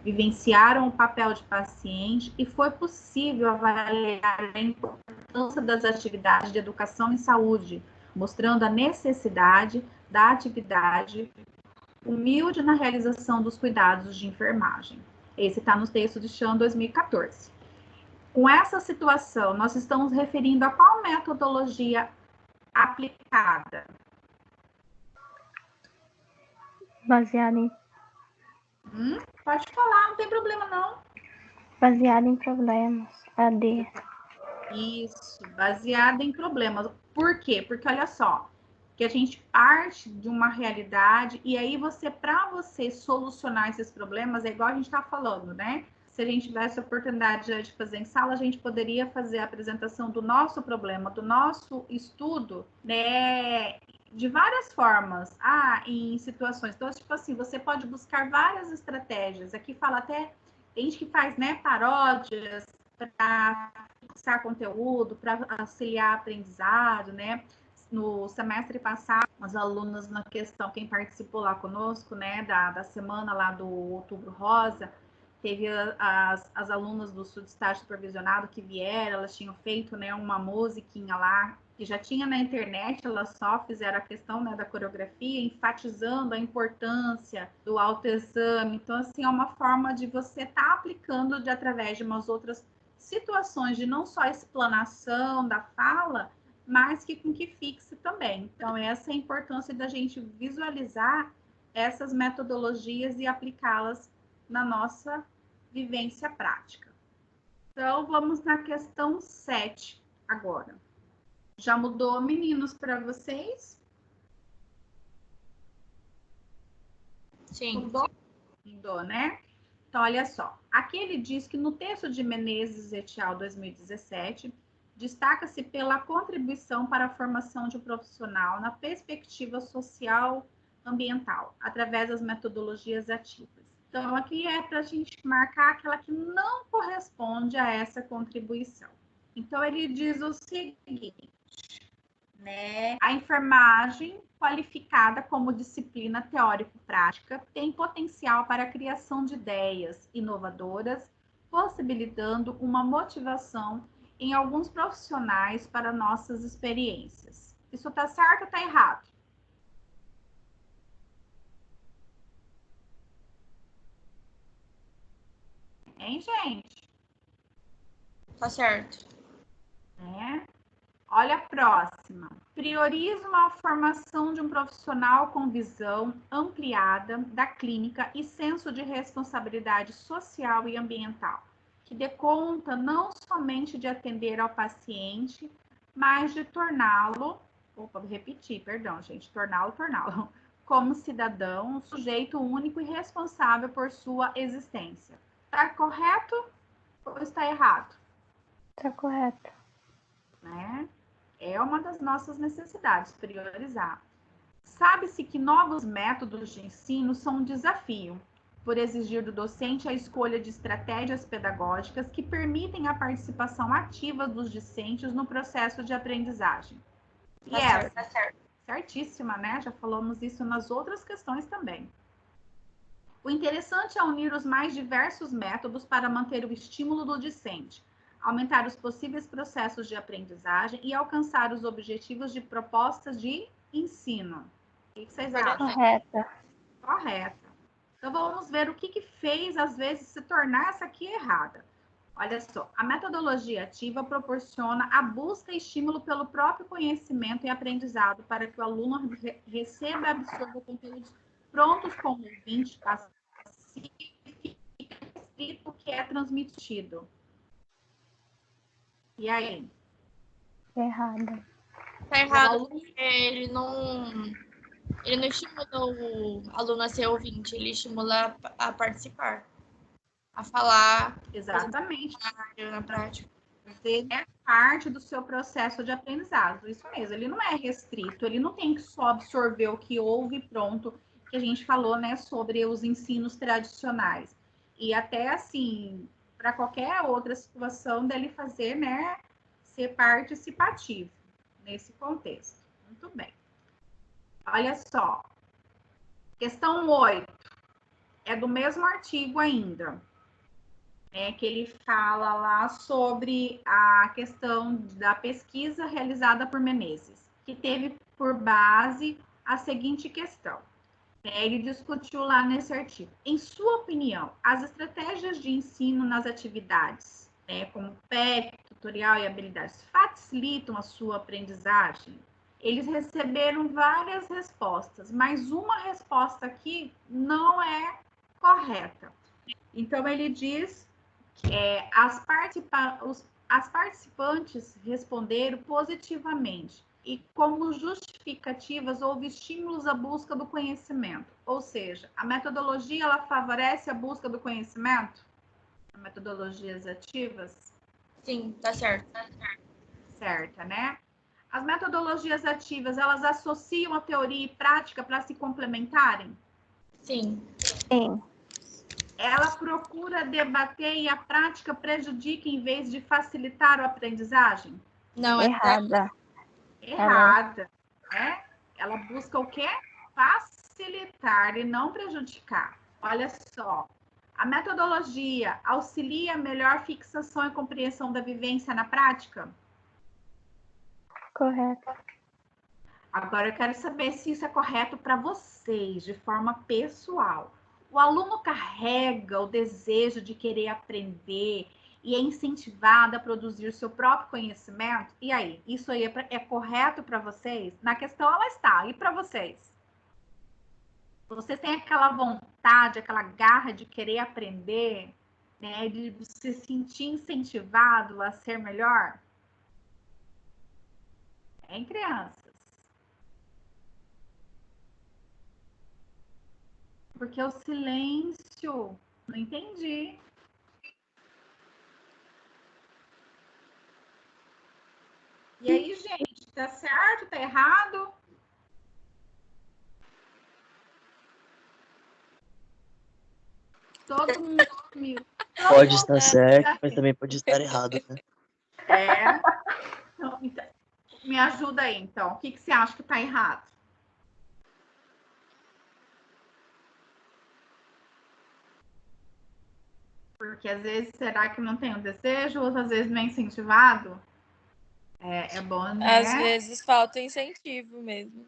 Vivenciaram o papel de paciente e foi possível avaliar a importância das atividades de educação e saúde, mostrando a necessidade da atividade humilde na realização dos cuidados de enfermagem. Esse está no texto de Chan 2014. Com essa situação, nós estamos referindo a qual metodologia aplicada? Baseado em, Pode falar, não tem problema não. baseado em problemas. AD. Isso, baseada em problemas. Por quê? Porque olha só, que a gente parte de uma realidade e aí para você solucionar esses problemas, é igual a gente está falando, né? Se a gente tivesse a oportunidade de fazer em sala, a gente poderia fazer a apresentação do nosso problema, do nosso estudo, né? De várias formas. Em situações. Então, tipo assim, você pode buscar várias estratégias. Aqui fala até, tem gente que faz, né, paródias para fixar conteúdo, para auxiliar aprendizado, né? No semestre passado, as alunas na questão, quem participou lá conosco, né, da semana lá do Outubro Rosa, teve as alunas do Estudo Estágio Supervisionado que vieram, elas tinham feito, né, uma musiquinha lá, que já tinha na internet, elas só fizeram a questão, né, da coreografia, enfatizando a importância do autoexame. Então, assim, é uma forma de você estar aplicando através de umas outras situações de não só explanação da fala, mas com que fixe também. Então, essa é a importância da gente visualizar essas metodologias e aplicá-las na nossa vivência prática. Então, vamos na questão 7 agora. Já mudou, meninos, para vocês? Sim. Mudou, né? Então, olha só. Aqui ele diz que no texto de Menezes et al. 2017, destaca-se pela contribuição para a formação de um profissional na perspectiva social ambiental, através das metodologias ativas. Então, aqui é para a gente marcar aquela que não corresponde a essa contribuição. Então, ele diz o seguinte, né? A enfermagem, qualificada como disciplina teórico-prática, tem potencial para a criação de ideias inovadoras, possibilitando uma motivação em alguns profissionais para nossas experiências. Isso está certo ou está errado? Hein, gente? Tá certo. Né? Olha a próxima. Priorizam a formação de um profissional com visão ampliada da clínica e senso de responsabilidade social e ambiental, que dê conta não somente de atender ao paciente, mas de torná-lo, torná-lo, como cidadão, um sujeito único e responsável por sua existência. Está correto ou está errado? Tá correto. Né? É uma das nossas necessidades, priorizar. Sabe-se que novos métodos de ensino são um desafio, por exigir do docente a escolha de estratégias pedagógicas que permitem a participação ativa dos discentes no processo de aprendizagem. E Tá certo. Certíssima, né? Já falamos isso nas outras questões também. O interessante é unir os mais diversos métodos para manter o estímulo do discente, aumentar os possíveis processos de aprendizagem e alcançar os objetivos de propostas de ensino. O que vocês acham? Correta. Correta. Então, vamos ver o que fez, às vezes, se tornar essa aqui errada. Olha só, a metodologia ativa proporciona a busca e estímulo pelo próprio conhecimento e aprendizado para que o aluno receba e absorva conteúdos prontos com o ouvinte passivo e escrito que é transmitido. E aí? Tá errado, porque ele não estimula o aluno a ser ouvinte, ele estimula a participar, a falar. Exatamente. Na prática. Ele é parte do seu processo de aprendizado. Isso mesmo, ele não é restrito, ele não tem que só absorver o que houve pronto, que a gente falou, né, sobre os ensinos tradicionais. E até, assim, para qualquer outra situação dele fazer, né, ser participativo nesse contexto. Muito bem. Olha só. Questão 8. É do mesmo artigo ainda. Que ele fala lá sobre a questão da pesquisa realizada por Menezes, que teve por base a seguinte questão. Ele discutiu lá nesse artigo. Em sua opinião, as estratégias de ensino nas atividades, como PEC, tutorial e habilidades, facilitam a sua aprendizagem? Eles receberam várias respostas, mas uma resposta aqui não é correta. Então, ele diz as participantes responderam positivamente e como justificativas houve estímulos à busca do conhecimento. Ou seja, a metodologia ela favorece a busca do conhecimento? As metodologias ativas? Sim, tá certo. Certa, né? As metodologias ativas, elas associam a teoria e prática para se complementarem? Sim. Sim. Ela procura debater e a prática prejudica em vez de facilitar a aprendizagem? Não, Errada. Errada. Né? Ela busca o quê? Facilitar e não prejudicar. Olha só. A metodologia auxilia a melhor fixação e compreensão da vivência na prática? Correto. Agora eu quero saber se isso é correto para vocês, de forma pessoal. O aluno carrega o desejo de querer aprender e é incentivado a produzir o seu próprio conhecimento? E aí, isso aí é correto para vocês? Na questão ela está. E para vocês? Vocês têm aquela vontade, aquela garra de querer aprender, né? De se sentir incentivado a ser melhor? Em crianças. Porque o silêncio, não entendi. E aí, gente, tá certo, tá errado? Todo mundo comigo. Pode estar certo, mas também pode estar errado, né? Então, me ajuda aí, então. O que você acha que tá errado? Porque às vezes, será que não tem o desejo? Ou às vezes não é incentivado? É bom, né? Às vezes falta incentivo mesmo.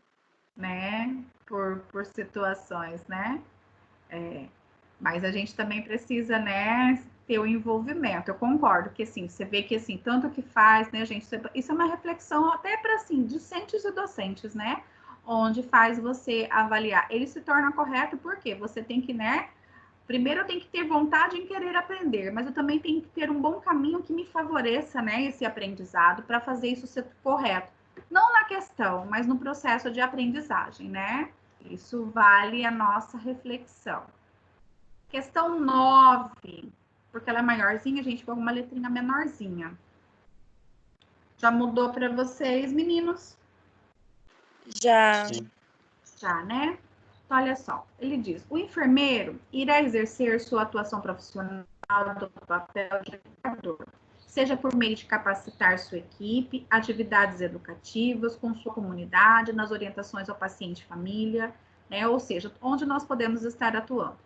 Né? Por situações, né? Mas a gente também precisa, né? ter o envolvimento. Eu concordo que, assim, você vê que, assim, tanto que faz, né, gente, isso é uma reflexão até para, assim, discentes e docentes, né, onde faz você avaliar. Ele se torna correto porque você tem que, né, primeiro eu tenho que ter vontade em querer aprender, mas eu também tenho que ter um bom caminho que me favoreça, né, esse aprendizado para fazer isso ser correto. Não na questão, mas no processo de aprendizagem, né? Isso vale a nossa reflexão. Questão 9, porque ela é maiorzinha, a gente pôs uma letrinha menorzinha. Já mudou para vocês, meninos? Já. Sim. Já, né? Então, olha só, ele diz, o enfermeiro irá exercer sua atuação profissional do papel de educador, seja por meio de capacitar sua equipe, atividades educativas com sua comunidade, nas orientações ao paciente e família, né? Ou seja, onde nós podemos estar atuando.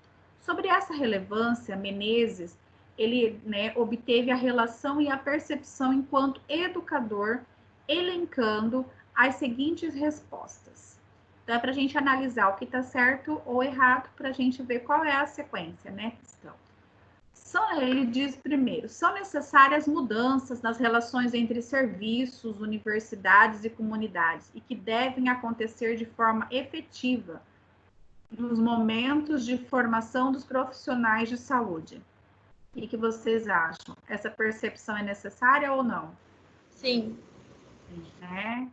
Sobre essa relevância, Menezes, ele, né, obteve a relação e a percepção enquanto educador, elencando as seguintes respostas. Então, é para a gente analisar o que está certo ou errado, para a gente ver qual é a sequência, né, questão. Ele diz primeiro, são necessárias mudanças nas relações entre serviços, universidades e comunidades, e que devem acontecer de forma efetiva nos momentos de formação dos profissionais de saúde. O que vocês acham? Essa percepção é necessária ou não? Sim. É.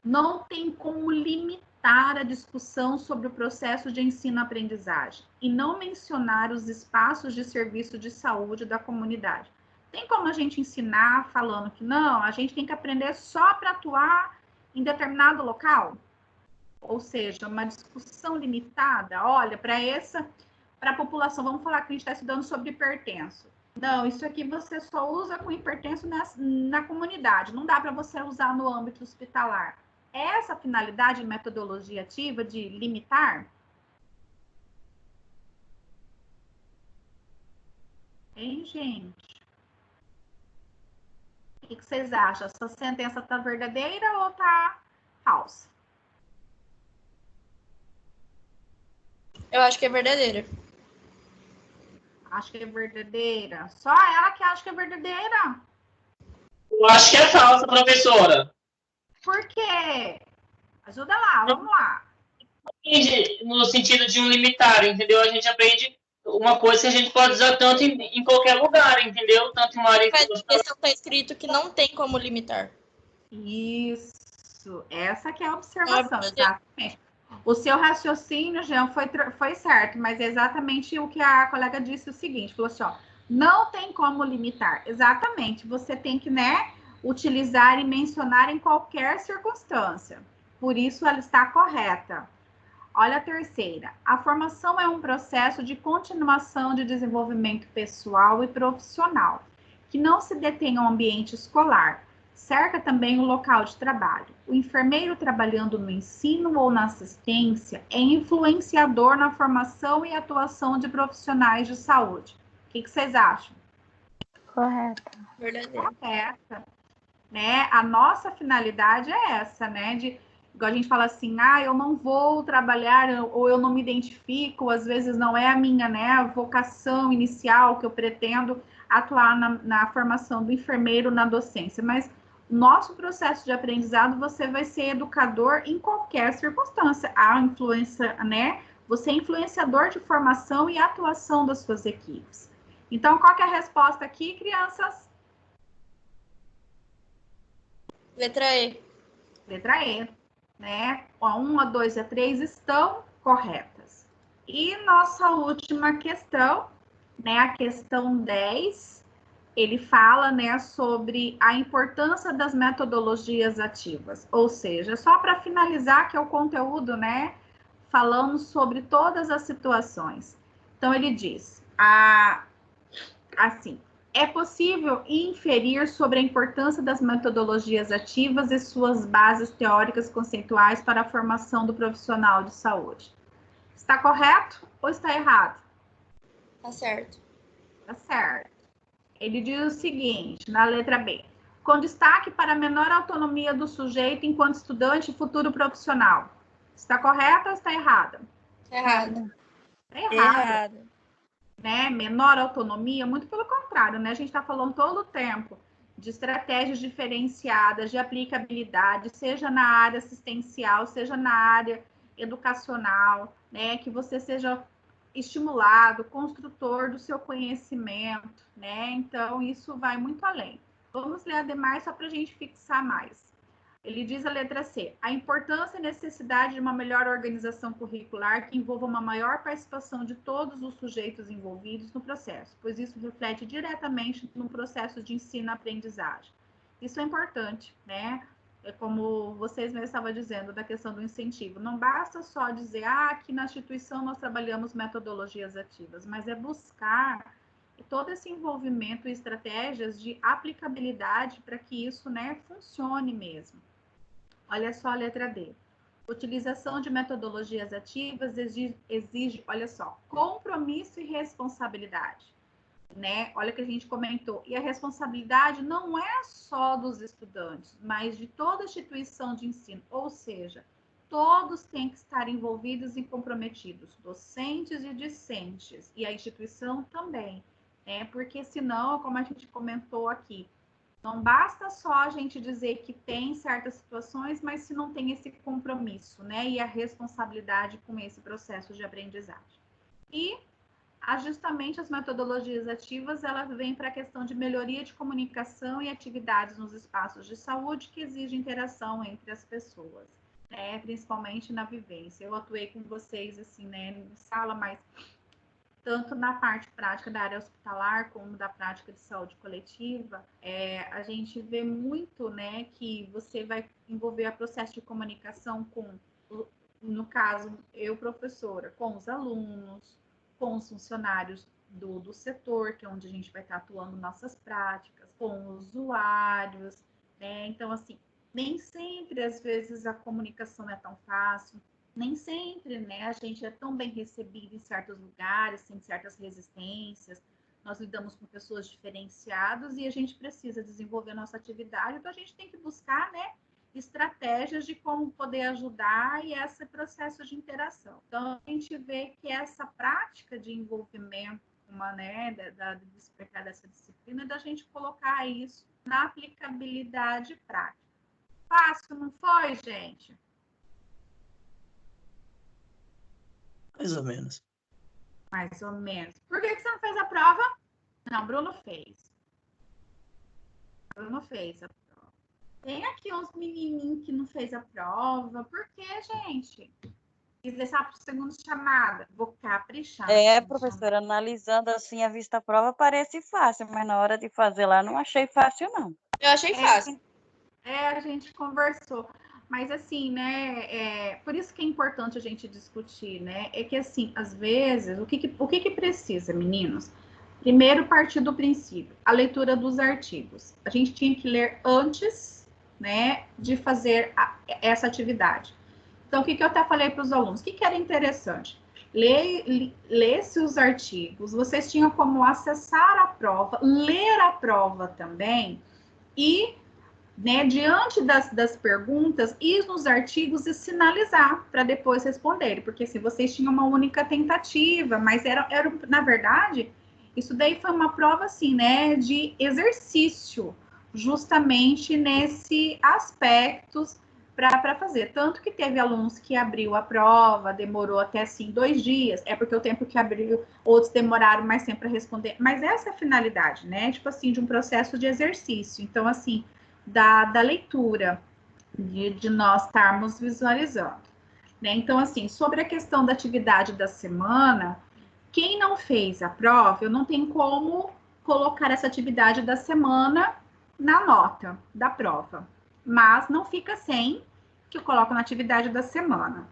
Não tem como limitar a discussão sobre o processo de ensino-aprendizagem e não mencionar os espaços de serviço de saúde da comunidade. Tem como a gente ensinar falando que não, a gente tem que aprender só para atuar em determinado local? Ou seja, uma discussão limitada, olha, para a população, vamos falar que a gente está estudando sobre hipertenso. Não, isso aqui você só usa com hipertenso na comunidade, não dá para você usar no âmbito hospitalar. Essa finalidade de metodologia ativa de limitar? Hein, gente? O que vocês acham? Essa sentença está verdadeira ou está falsa? Eu acho que é verdadeira. Acho que é verdadeira. Só ela que acha que é verdadeira. Eu acho que é falsa, professora. Por quê? Ajuda lá, vamos lá. No sentido de um limitar, entendeu? A gente aprende uma coisa que a gente pode usar tanto em qualquer lugar, entendeu? Tanto em uma área... Mas na questão está escrito que não tem como limitar. Isso. Essa que é a observação, exatamente. O seu raciocínio, Jean, foi certo, mas é exatamente o que a colega disse o seguinte, falou assim, ó, não tem como limitar. Exatamente, você tem que, né, utilizar e mencionar em qualquer circunstância. Por isso, ela está correta. Olha a terceira. A formação é um processo de continuação de desenvolvimento pessoal e profissional, que não se detém ao ambiente escolar, cerca também o local de trabalho. O enfermeiro trabalhando no ensino ou na assistência é influenciador na formação e atuação de profissionais de saúde. O que vocês acham? Correto. Verdadeira. Correta. Né? A nossa finalidade é essa, né? Igual a gente fala assim, eu não vou trabalhar, ou eu não me identifico, às vezes não é a minha, né, a vocação inicial que eu pretendo atuar na formação do enfermeiro na docência, mas nosso processo de aprendizado, você vai ser educador em qualquer circunstância. A influência, né? Você é influenciador de formação e atuação das suas equipes. Então, qual que é a resposta aqui, crianças? Letra E. Letra E, né? A 1, a 2 e a 3 estão corretas. E nossa última questão, né? A questão 10. Ele fala, né, sobre a importância das metodologias ativas, ou seja, só para finalizar que é o conteúdo, né, falando sobre todas as situações. Então, ele diz, assim, é possível inferir sobre a importância das metodologias ativas e suas bases teóricas conceituais para a formação do profissional de saúde. Está correto ou está errado? Tá certo. Tá certo. Ele diz o seguinte, na letra B, com destaque para a menor autonomia do sujeito enquanto estudante e futuro profissional. Está correta ou está errada? Errado. Está errada. Né? Menor autonomia, muito pelo contrário. contrário, né? A gente está falando todo o tempo de estratégias diferenciadas, de aplicabilidade, seja na área assistencial, seja na área educacional, né? Que você seja estimulado, construtor do seu conhecimento, né? Então, isso vai muito além. Vamos ler ademais só para a gente fixar mais. Ele diz a letra C, a importância e necessidade de uma melhor organização curricular que envolva uma maior participação de todos os sujeitos envolvidos no processo, pois isso reflete diretamente no processo de ensino-aprendizagem. Isso é importante, né? É como vocês mesmos estavam dizendo, da questão do incentivo. Não basta só dizer, aqui na instituição nós trabalhamos metodologias ativas, mas é buscar todo esse envolvimento e estratégias de aplicabilidade para que isso, né, funcione mesmo. Olha só a letra D. Utilização de metodologias ativas exige, olha só, compromisso e responsabilidade, né? Olha o que a gente comentou. E a responsabilidade não é só dos estudantes, mas de toda instituição de ensino. Ou seja, todos têm que estar envolvidos e comprometidos, docentes e discentes, e a instituição também, né? Porque senão, como a gente comentou aqui, não basta só a gente dizer que tem certas situações, mas se não tem esse compromisso, né? E a responsabilidade com esse processo de aprendizagem. E justamente as metodologias ativas, elas vêm para a questão de melhoria de comunicação e atividades nos espaços de saúde que exigem interação entre as pessoas, né? Principalmente na vivência. Eu atuei com vocês, assim, né, em sala, mas tanto na parte prática da área hospitalar, como da prática de saúde coletiva, a gente vê muito, né, que você vai envolver o processo de comunicação com, no caso, eu, professora, com os alunos, com os funcionários do setor, que é onde a gente vai estar atuando nossas práticas, com os usuários, né? Então, assim, nem sempre, às vezes, a comunicação é tão fácil, nem sempre, né, a gente é tão bem recebido em certos lugares, tem certas resistências, nós lidamos com pessoas diferenciadas e a gente precisa desenvolver a nossa atividade, então a gente tem que buscar, né, estratégias de como poder ajudar e esse processo de interação. Então, a gente vê que essa prática de envolvimento, né, de despertar dessa disciplina, da gente colocar isso na aplicabilidade prática. Fácil, não foi, gente? Mais ou menos. Mais ou menos. Por que você não fez a prova? Não, Bruno fez. Bruno fez a prova. Tem aqui uns menininhos que não fez a prova. Por que, gente? Quis deixar para o segundo chamada. Vou caprichar. Professora, analisando assim a vista prova parece fácil, mas na hora de fazer lá não achei fácil, não. Eu achei fácil. A gente conversou. Mas assim, né, por isso que é importante a gente discutir, né, é que assim, às vezes, o que precisa, meninos? Primeiro, partir do princípio, a leitura dos artigos. A gente tinha que ler antes, né, de fazer essa atividade. Então, o que eu até falei para os alunos? O que era interessante? Lê-se os artigos, vocês tinham como acessar a prova, ler a prova também, e, né, diante das perguntas, ir nos artigos e sinalizar para depois responderem, porque se vocês tinham uma única tentativa, mas era na verdade, isso daí foi uma prova, assim, né, de exercício, justamente nesse aspectos para fazer. Tanto que teve alunos que abriu a prova, demorou até, assim, 2 dias, é porque o tempo que abriu, outros demoraram mais tempo para responder, mas essa é a finalidade, né, tipo assim, de um processo de exercício. Então, assim, da leitura, de nós estarmos visualizando, né? Então, assim, sobre a questão da atividade da semana, quem não fez a prova, eu não tenho como colocar essa atividade da semana na nota da prova, mas não fica sem que eu coloco na atividade da semana,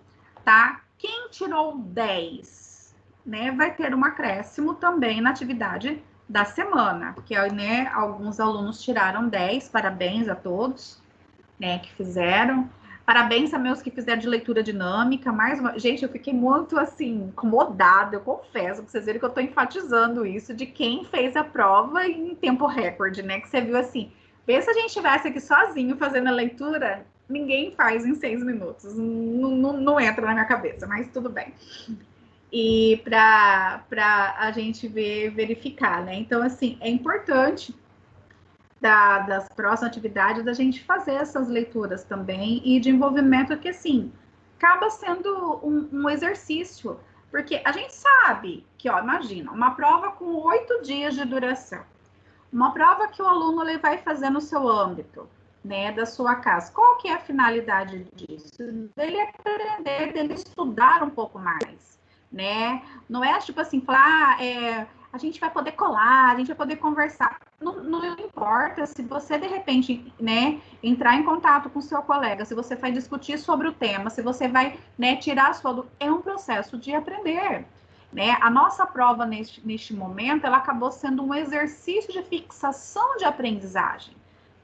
tá? Quem tirou 10, né, vai ter um acréscimo também na atividade da semana, porque, né, alguns alunos tiraram 10, parabéns a todos, né, que fizeram. Parabéns a meus que fizeram de leitura dinâmica. Gente, eu fiquei muito, assim, incomodada, eu confesso, pra vocês verem que eu tô enfatizando isso, de quem fez a prova em tempo recorde, né, que você viu assim, vê se a gente estivesse aqui sozinho fazendo a leitura, ninguém faz em 6 minutos, não entra na minha cabeça, mas tudo bem. e para a gente verificar, né? Então, assim, é importante das próximas atividades a gente fazer essas leituras também e de envolvimento que, assim, acaba sendo um exercício, porque a gente sabe que, ó, imagina, uma prova com 8 dias de duração, uma prova que o aluno ele vai fazer no seu âmbito, né, da sua casa. Qual que é a finalidade disso? Dele aprender, dele estudar um pouco mais, né? Não é tipo assim, falar, a gente vai poder colar, a gente vai poder conversar. Não importa se você, de repente, né, entrar em contato com o seu colega, se você vai discutir sobre o tema, se você vai, né, tirar a sua dúvida, é um processo de aprender. Né? A nossa prova, neste momento, ela acabou sendo um exercício de fixação de aprendizagem.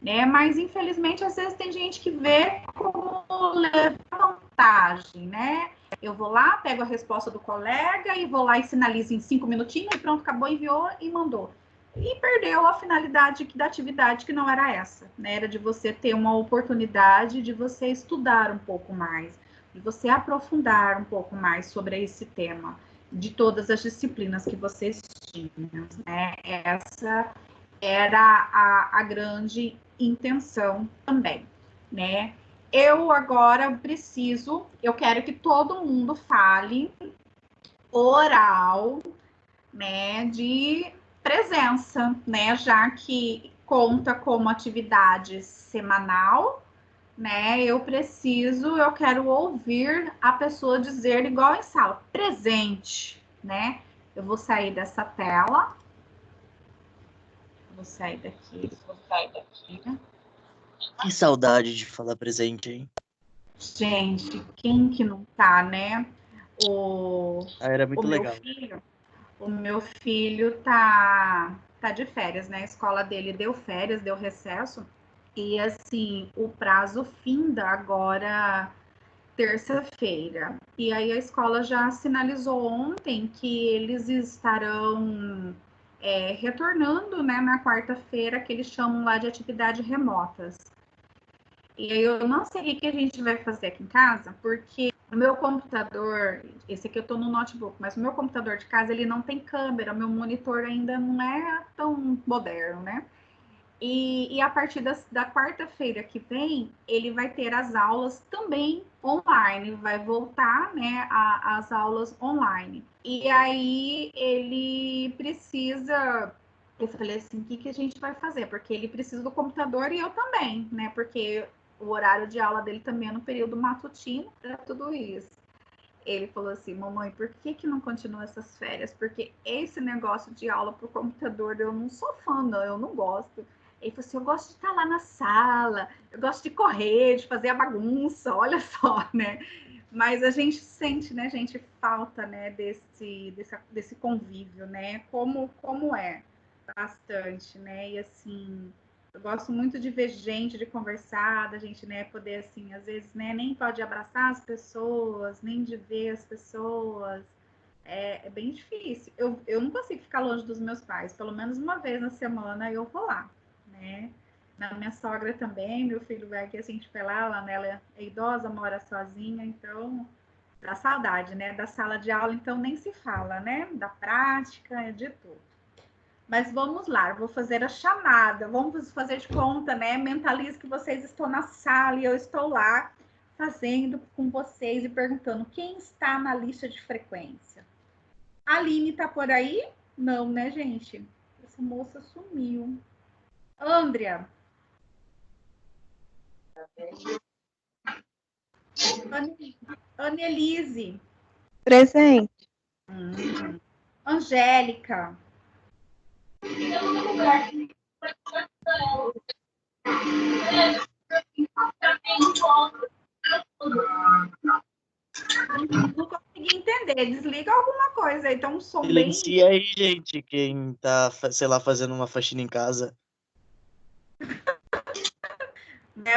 Né? Mas, infelizmente, às vezes tem gente que vê como levar vantagem, né? Eu vou lá, pego a resposta do colega e vou lá e sinalizo em 5 minutinhos e pronto, acabou, enviou e mandou. E perdeu a finalidade da atividade, que não era essa, né? Era de você ter uma oportunidade de você estudar um pouco mais, de você aprofundar um pouco mais sobre esse tema, de todas as disciplinas que vocês tinham, né? Essa era a grande intenção também, né? Eu agora eu quero que todo mundo fale oral, né, de presença, né, já que conta como atividade semanal, né, eu quero ouvir a pessoa dizer igual em sala, presente, né? Eu vou sair dessa tela. Vou sair daqui. Que saudade de falar presente, hein? Gente, quem que não tá, né? Era muito legal. O meu filho tá de férias, né? A escola dele deu férias, deu recesso. E, assim, o prazo finda agora terça-feira. E aí a escola já sinalizou ontem que eles estarão retornando, né, na quarta-feira, que eles chamam lá de atividades remotas. E aí eu não sei o que a gente vai fazer aqui em casa, porque o meu computador, esse aqui eu tô no notebook, mas o meu computador de casa, ele não tem câmera, meu monitor ainda não é tão moderno, né? E a partir da quarta-feira que vem, ele vai ter as aulas também online, vai voltar, né, as aulas online. E aí ele precisa, eu falei assim, o que a gente vai fazer? Porque ele precisa do computador e eu também, né, porque o horário de aula dele também é no período matutino para tudo isso. Ele falou assim, mamãe, por que não continua essas férias? Porque esse negócio de aula por computador, eu não sou fã, não, eu não gosto. Ele falou assim, eu gosto de estar lá na sala, eu gosto de correr, de fazer a bagunça, olha só, né? Mas a gente sente, né, gente, falta, né, desse convívio, né? Como é bastante, né? E assim, eu gosto muito de ver gente, de conversar, da gente, né, poder, assim, às vezes, né, nem pode abraçar as pessoas, nem de ver as pessoas. É bem difícil. Eu não consigo ficar longe dos meus pais. Pelo menos uma vez na semana eu vou lá, né? Na minha sogra também, meu filho vai aqui, assim, tipo, ela, né, ela é idosa, mora sozinha, então dá saudade, né? Da sala de aula, então nem se fala, né? Da prática, de tudo. Mas vamos lá, vou fazer a chamada. Vamos fazer de conta, né? Mentalize que vocês estão na sala e eu estou lá fazendo com vocês e perguntando quem está na lista de frequência. A Aline está por aí? Não, né, gente? Essa moça sumiu. Andrea. Annelise. Presente. Angélica. Não consegui entender. Desliga alguma coisa aí. Então, um som Silencia aí, gente, quem tá, sei lá, fazendo uma faxina em casa.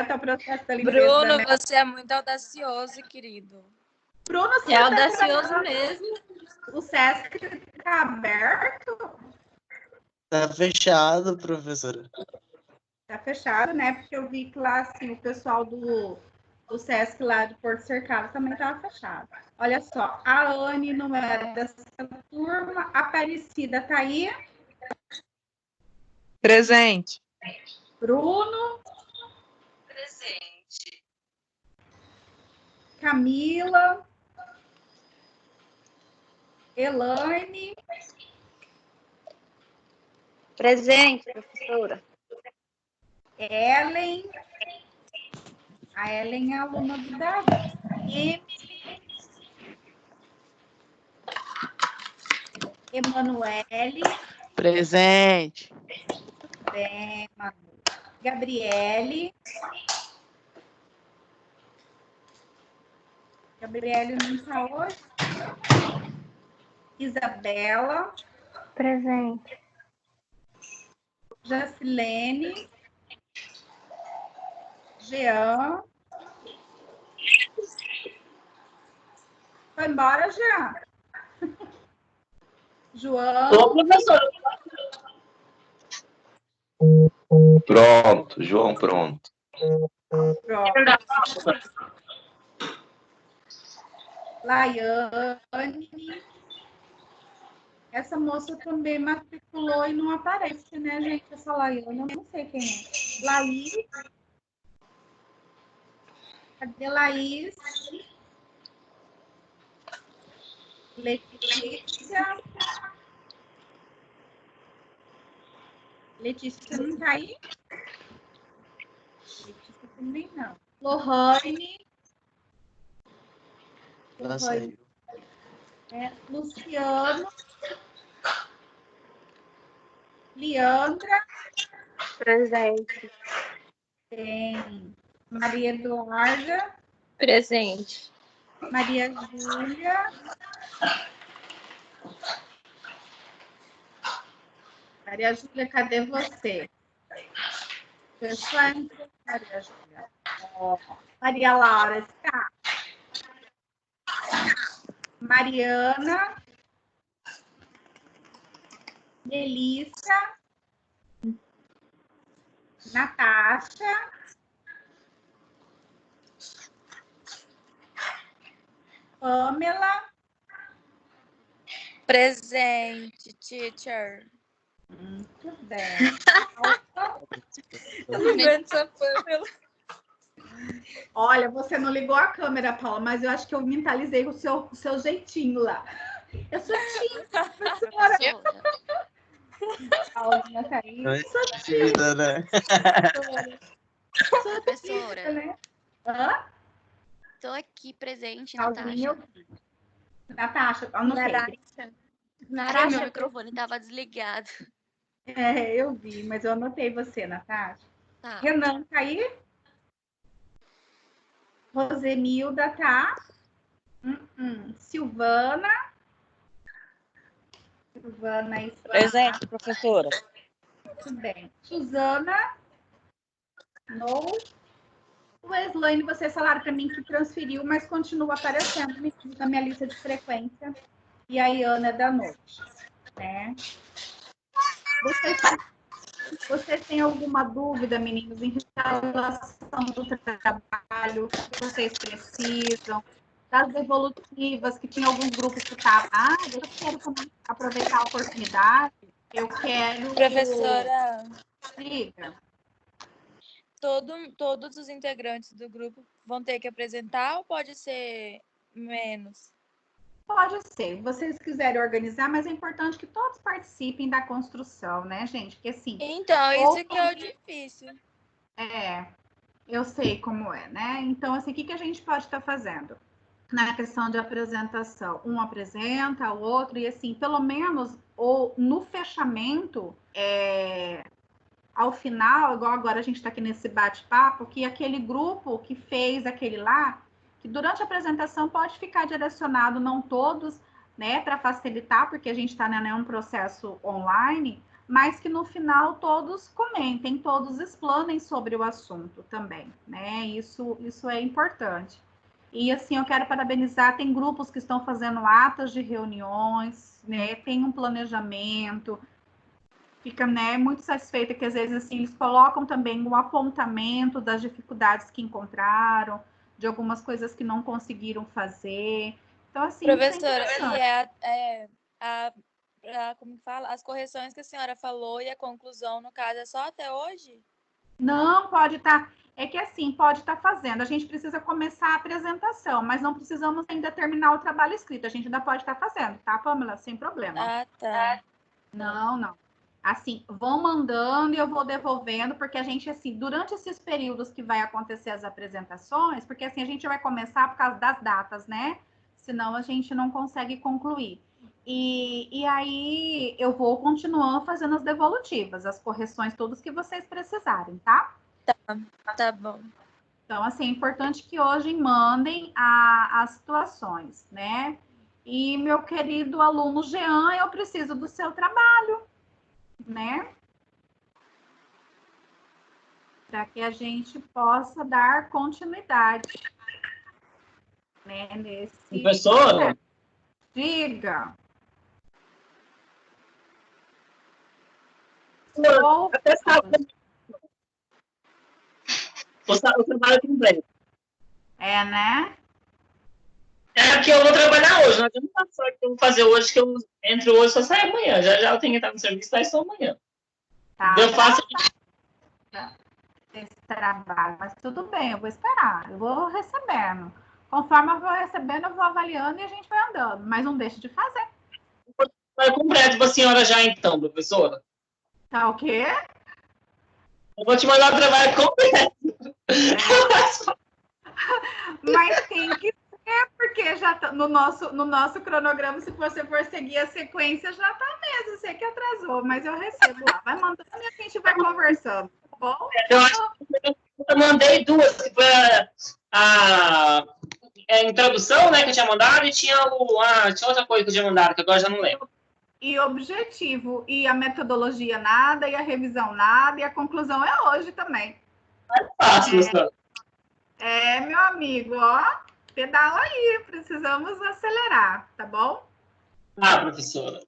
Tá processo da limpeza, Bruno, né? você é muito audacioso, querido. Bruno, você É audacioso mesmo. O Sesc tá aberto? Tá fechado, professora. Tá fechado, né? Porque eu vi que lá, assim, o pessoal O Sesc lá de Porto Cercado também estava fechado. Olha só, a Anne não é dessa turma, a Aparecida tá aí. Presente. Bruno. Presente. Camila. Elaine. Presente, professora. Ellen. A Ellen é aluna do Davi. Emily. Emanuele. Presente. Bem, Manu. Gabriele. Gabriele não está hoje. Isabela. Presente. Jacilene. Jean. Foi embora, Jean? João. Ô, professora. Pronto, João, pronto. Pronto. Laiane. Essa moça também matriculou e não aparece, né, gente? Essa Laiane, eu não sei quem é. Laís. Cadê Laís? Letícia. Letícia não tá aí? Letícia também não. Lohane. Ela saiu. Luciano. Leandra. Presente. Tem Maria Eduarda. Presente. Maria Júlia. Maria Júlia, cadê você? Pessoal, Maria Júlia. Maria Laura está. Mariana. Melissa. Natasha. Pamela. Presente, teacher. Muito bem. Eu não aguento essa Pamela. Olha, você não ligou a câmera, Paula, mas eu acho que eu mentalizei o seu jeitinho lá. Eu sou tímida, professora. Paulinha tá aí. Não é Sou tímida, né? Sou tímida, né? Hã? Tô aqui presente, Paulinha, Natasha. Natasha, anotei. Ai, meu microfone tava desligado. Eu vi, mas eu anotei você, Natasha. Tá. Renan, tá aí? Rosemilda, tá? Silvana. Silvana está. Presente, professora. Muito bem. Suzana. No. O Eslaine, vocês falaram para mim que transferiu, mas continua aparecendo na minha lista de frequência. E a Iana é da noite. Né? Vocês têm alguma dúvida, meninos, em relação do trabalho que vocês precisam, das evolutivas, que tinha alguns grupos que estavam. Eu quero também aproveitar a oportunidade. Eu quero. Professora. Liga. Todos os integrantes do grupo vão ter que apresentar ou pode ser menos? Pode ser. Se vocês quiserem organizar, mas é importante que todos participem da construção, né, gente? Porque assim. Então, isso que é o difícil. Eu sei como é, né? Então, assim, o que a gente pode estar fazendo? Na questão de apresentação. Um apresenta, o outro, e assim, pelo menos, ou no fechamento, ao final, igual agora a gente está aqui nesse bate-papo, que aquele grupo que fez aquele lá, que durante a apresentação pode ficar direcionado, não todos, né, para facilitar, porque a gente está em um processo online, mas que no final todos comentem, todos explanem sobre o assunto também, né? Isso é importante. E assim, eu quero parabenizar, tem grupos que estão fazendo atas de reuniões, né? Tem um planejamento. Fica, né, muito satisfeita que às vezes assim eles colocam também o apontamento das dificuldades que encontraram, de algumas coisas que não conseguiram fazer. Então, assim, isso é Professora, interessante. como que fala? As correções que a senhora falou e a conclusão, no caso, é só até hoje? Não, pode estar. É que assim, pode estar fazendo. A gente precisa começar a apresentação, mas não precisamos ainda terminar o trabalho escrito. A gente ainda pode estar fazendo, tá, Pamela? Sem problema. Ah, tá. Não, não. Assim, vão mandando e eu vou devolvendo, porque a gente, assim, durante esses períodos que vai acontecer as apresentações, porque assim, a gente vai começar por causa das datas, né? Senão a gente não consegue concluir. E aí eu vou continuando fazendo as devolutivas, as correções, todas que vocês precisarem, tá? Tá bom. Então, assim, é importante que hoje mandem as situações, né? E, meu querido aluno Jean, eu preciso do seu trabalho, né? Para que a gente possa dar continuidade, né? Nesse Professora, processo. Diga. Estou... até sábado. O trabalho completo. É, né? É que eu vou trabalhar hoje, não adianta só que eu vou fazer hoje, que eu entro hoje, só saio amanhã. Já já eu tenho que estar no serviço, sai só amanhã. Tá, Eu faço. Esse trabalho, mas tudo bem, eu vou esperar, eu vou recebendo. Conforme eu vou recebendo, eu vou avaliando e a gente vai andando, mas não deixe de fazer. Vai completo para a senhora já então, professora. Tá o quê? Eu vou te mandar o trabalho completo. Mas tem que ser, porque já tá no nosso cronograma, se você for seguir a sequência, já tá mesmo. Sei que atrasou, mas eu recebo lá. Vai mandando e a gente vai conversando, tá bom? Eu acho que eu mandei duas, que foi a introdução, né, que eu tinha mandado, e tinha tinha outra coisa que eu tinha mandado, que agora já não lembro. E objetivo, e a metodologia nada, e a revisão nada, e a conclusão é hoje também. Fácil, professora. Meu amigo, ó, pedala aí, precisamos acelerar, tá bom? Ah, professora.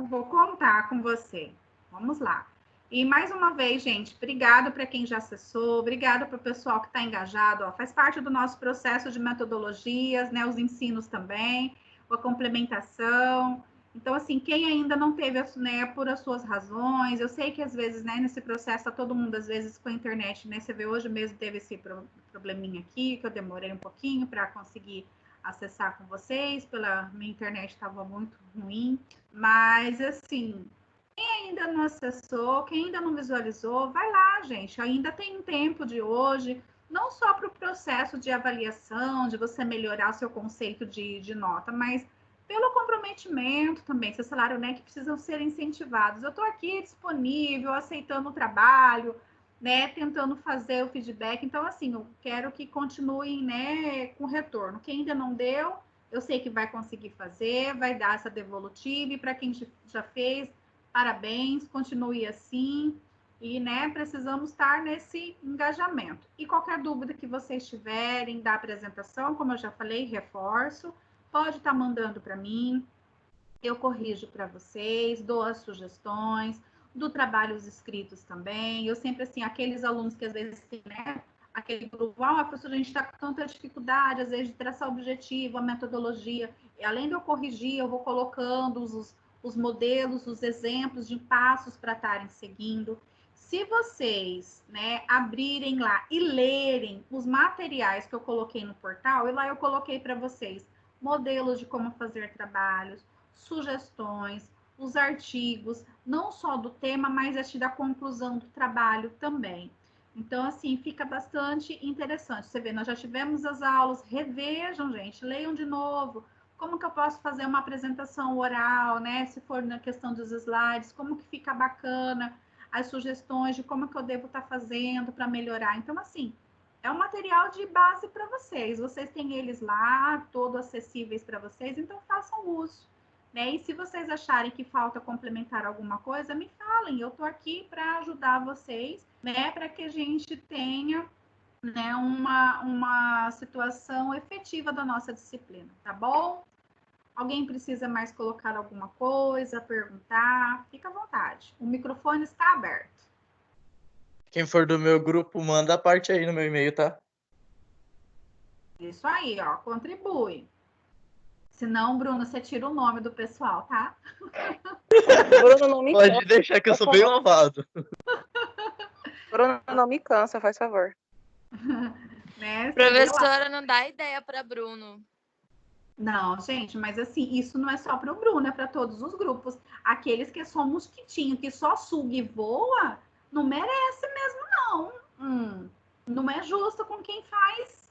Vou contar com você. Vamos lá. E mais uma vez, gente, obrigado para quem já acessou, obrigado para o pessoal que está engajado, ó, faz parte do nosso processo de metodologias, né? Os ensinos também, a complementação. Então, assim, quem ainda não teve, né, por as suas razões, eu sei que às vezes, né, nesse processo, tá todo mundo, às vezes, com a internet, né? Você vê, hoje mesmo teve esse probleminha aqui, que eu demorei um pouquinho para conseguir acessar com vocês, minha internet estava muito ruim, mas, assim, quem ainda não acessou, quem ainda não visualizou, vai lá, gente, ainda tem um tempo de hoje, não só para o processo de avaliação, de você melhorar o seu conceito de nota, mas pelo comprometimento também, seu salário, né, que precisam ser incentivados. Eu estou aqui disponível, aceitando o trabalho, né, tentando fazer o feedback. Então, assim, eu quero que continuem, né, com retorno. Quem ainda não deu, eu sei que vai conseguir fazer, vai dar essa devolutiva. E para quem já fez, parabéns, continue assim. E, né, precisamos estar nesse engajamento. E qualquer dúvida que vocês tiverem da apresentação, como eu já falei, reforço, pode estar mandando para mim, eu corrijo para vocês, dou as sugestões, do trabalhos escritos também. Eu sempre, assim, aqueles alunos que às vezes tem, né, aquele grupo, professora, a gente está com tanta dificuldade, às vezes, de traçar o objetivo, a metodologia, e além de eu corrigir, eu vou colocando os modelos, os exemplos de passos para estarem seguindo. Se vocês, né, abrirem lá e lerem os materiais que eu coloquei no portal, e lá eu coloquei para vocês modelos de como fazer trabalhos, sugestões, os artigos, não só do tema, mas da conclusão do trabalho também. Então, assim, fica bastante interessante. Você vê, nós já tivemos as aulas, revejam, gente, leiam de novo. Como que eu posso fazer uma apresentação oral, né? Se for na questão dos slides, como que fica bacana, as sugestões de como que eu devo estar fazendo para melhorar. Então, assim, é um material de base para vocês. Vocês têm eles lá, todos acessíveis para vocês, então façam uso. Né? E se vocês acharem que falta complementar alguma coisa, me falem. Eu estou aqui para ajudar vocês, né? Para que a gente tenha, né, uma situação efetiva da nossa disciplina, tá bom? Alguém precisa mais colocar alguma coisa, perguntar? Fica à vontade. O microfone está aberto. Quem for do meu grupo, manda a parte aí no meu e-mail, tá? Isso aí, ó, contribui. Senão, Bruno, você tira o nome do pessoal, tá? Bruno, não me Pode cansa. deixar que eu sou bem malvado. Bruno, não me cansa, faz favor. Né? Professora, não dá ideia para Bruno. Não, gente, mas assim, isso não é só para o Bruno, é para todos os grupos. Aqueles que é só mosquitinho, que só suga e voa, não merece mesmo, não. Não é justo com quem faz.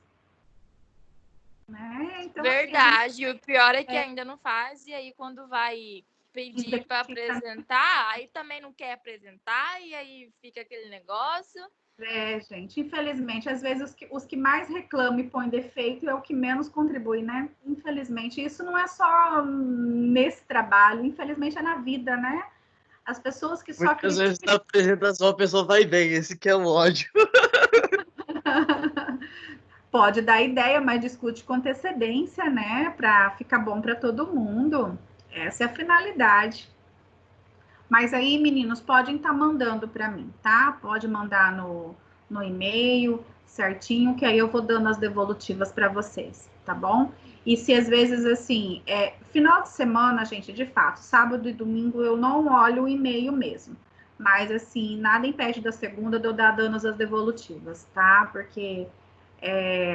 Né? Então, Verdade. E o pior é que é. ainda não faz, e aí quando vai pedir Ainda para fica- apresentar, aí também não quer apresentar, e aí fica aquele negócio. É, gente, infelizmente, às vezes os que mais reclamam e põem defeito é o que menos contribui, né? Infelizmente, isso não é só nesse trabalho, infelizmente é na vida, né? As pessoas que só Muitas vezes criticam. na apresentação a pessoa vai bem, esse que é o ódio. Pode dar ideia, mas discute com antecedência, né? Para ficar bom para todo mundo. Essa é a finalidade. Mas aí, meninos, podem estar mandando para mim, tá? Pode mandar no e-mail certinho, que aí eu vou dando as devolutivas para vocês, tá bom? E se às vezes, assim, final de semana, gente, de fato, sábado e domingo eu não olho o e-mail mesmo. Mas, assim, nada impede da segunda de eu dar dando as devolutivas, tá? Porque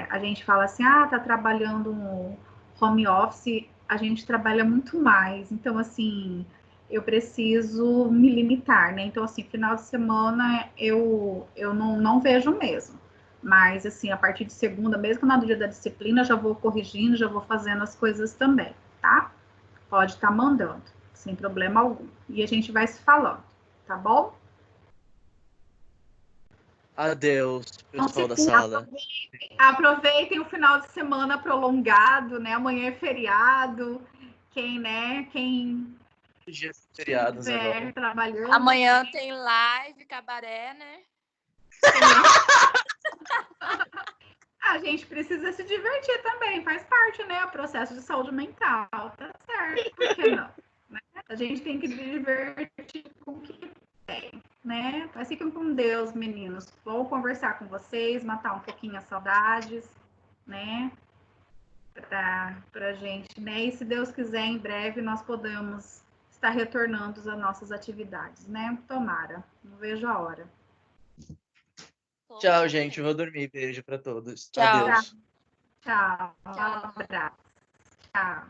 a gente fala assim, tá trabalhando no home office, a gente trabalha muito mais. Então, assim, eu preciso me limitar, né? Então, assim, final de semana eu não vejo mesmo. Mas, assim, a partir de segunda, mesmo no dia da disciplina, já vou corrigindo, já vou fazendo as coisas também, tá? Pode estar mandando, sem problema algum. E a gente vai se falando, tá bom? Adeus, pessoal da sala. Aproveitem o final de semana prolongado, né? Amanhã é feriado. Quem Dias feriados estiver agora. trabalhando. Amanhã tem live, cabaré, né? A gente precisa se divertir também, faz parte, né? O processo de saúde mental, tá certo? Por que não? Né? A gente tem que se divertir com o que tem, né? Mas fiquem com Deus, meninos. Vou conversar com vocês, matar um pouquinho as saudades, né? Pra gente, né? E se Deus quiser, em breve nós podemos estar retornando às nossas atividades, né? Tomara. Não vejo a hora. Tchau, gente. Eu vou dormir. Beijo pra todos. Tchau. Adeus. Tchau. Tchau. Um abraço. Tchau.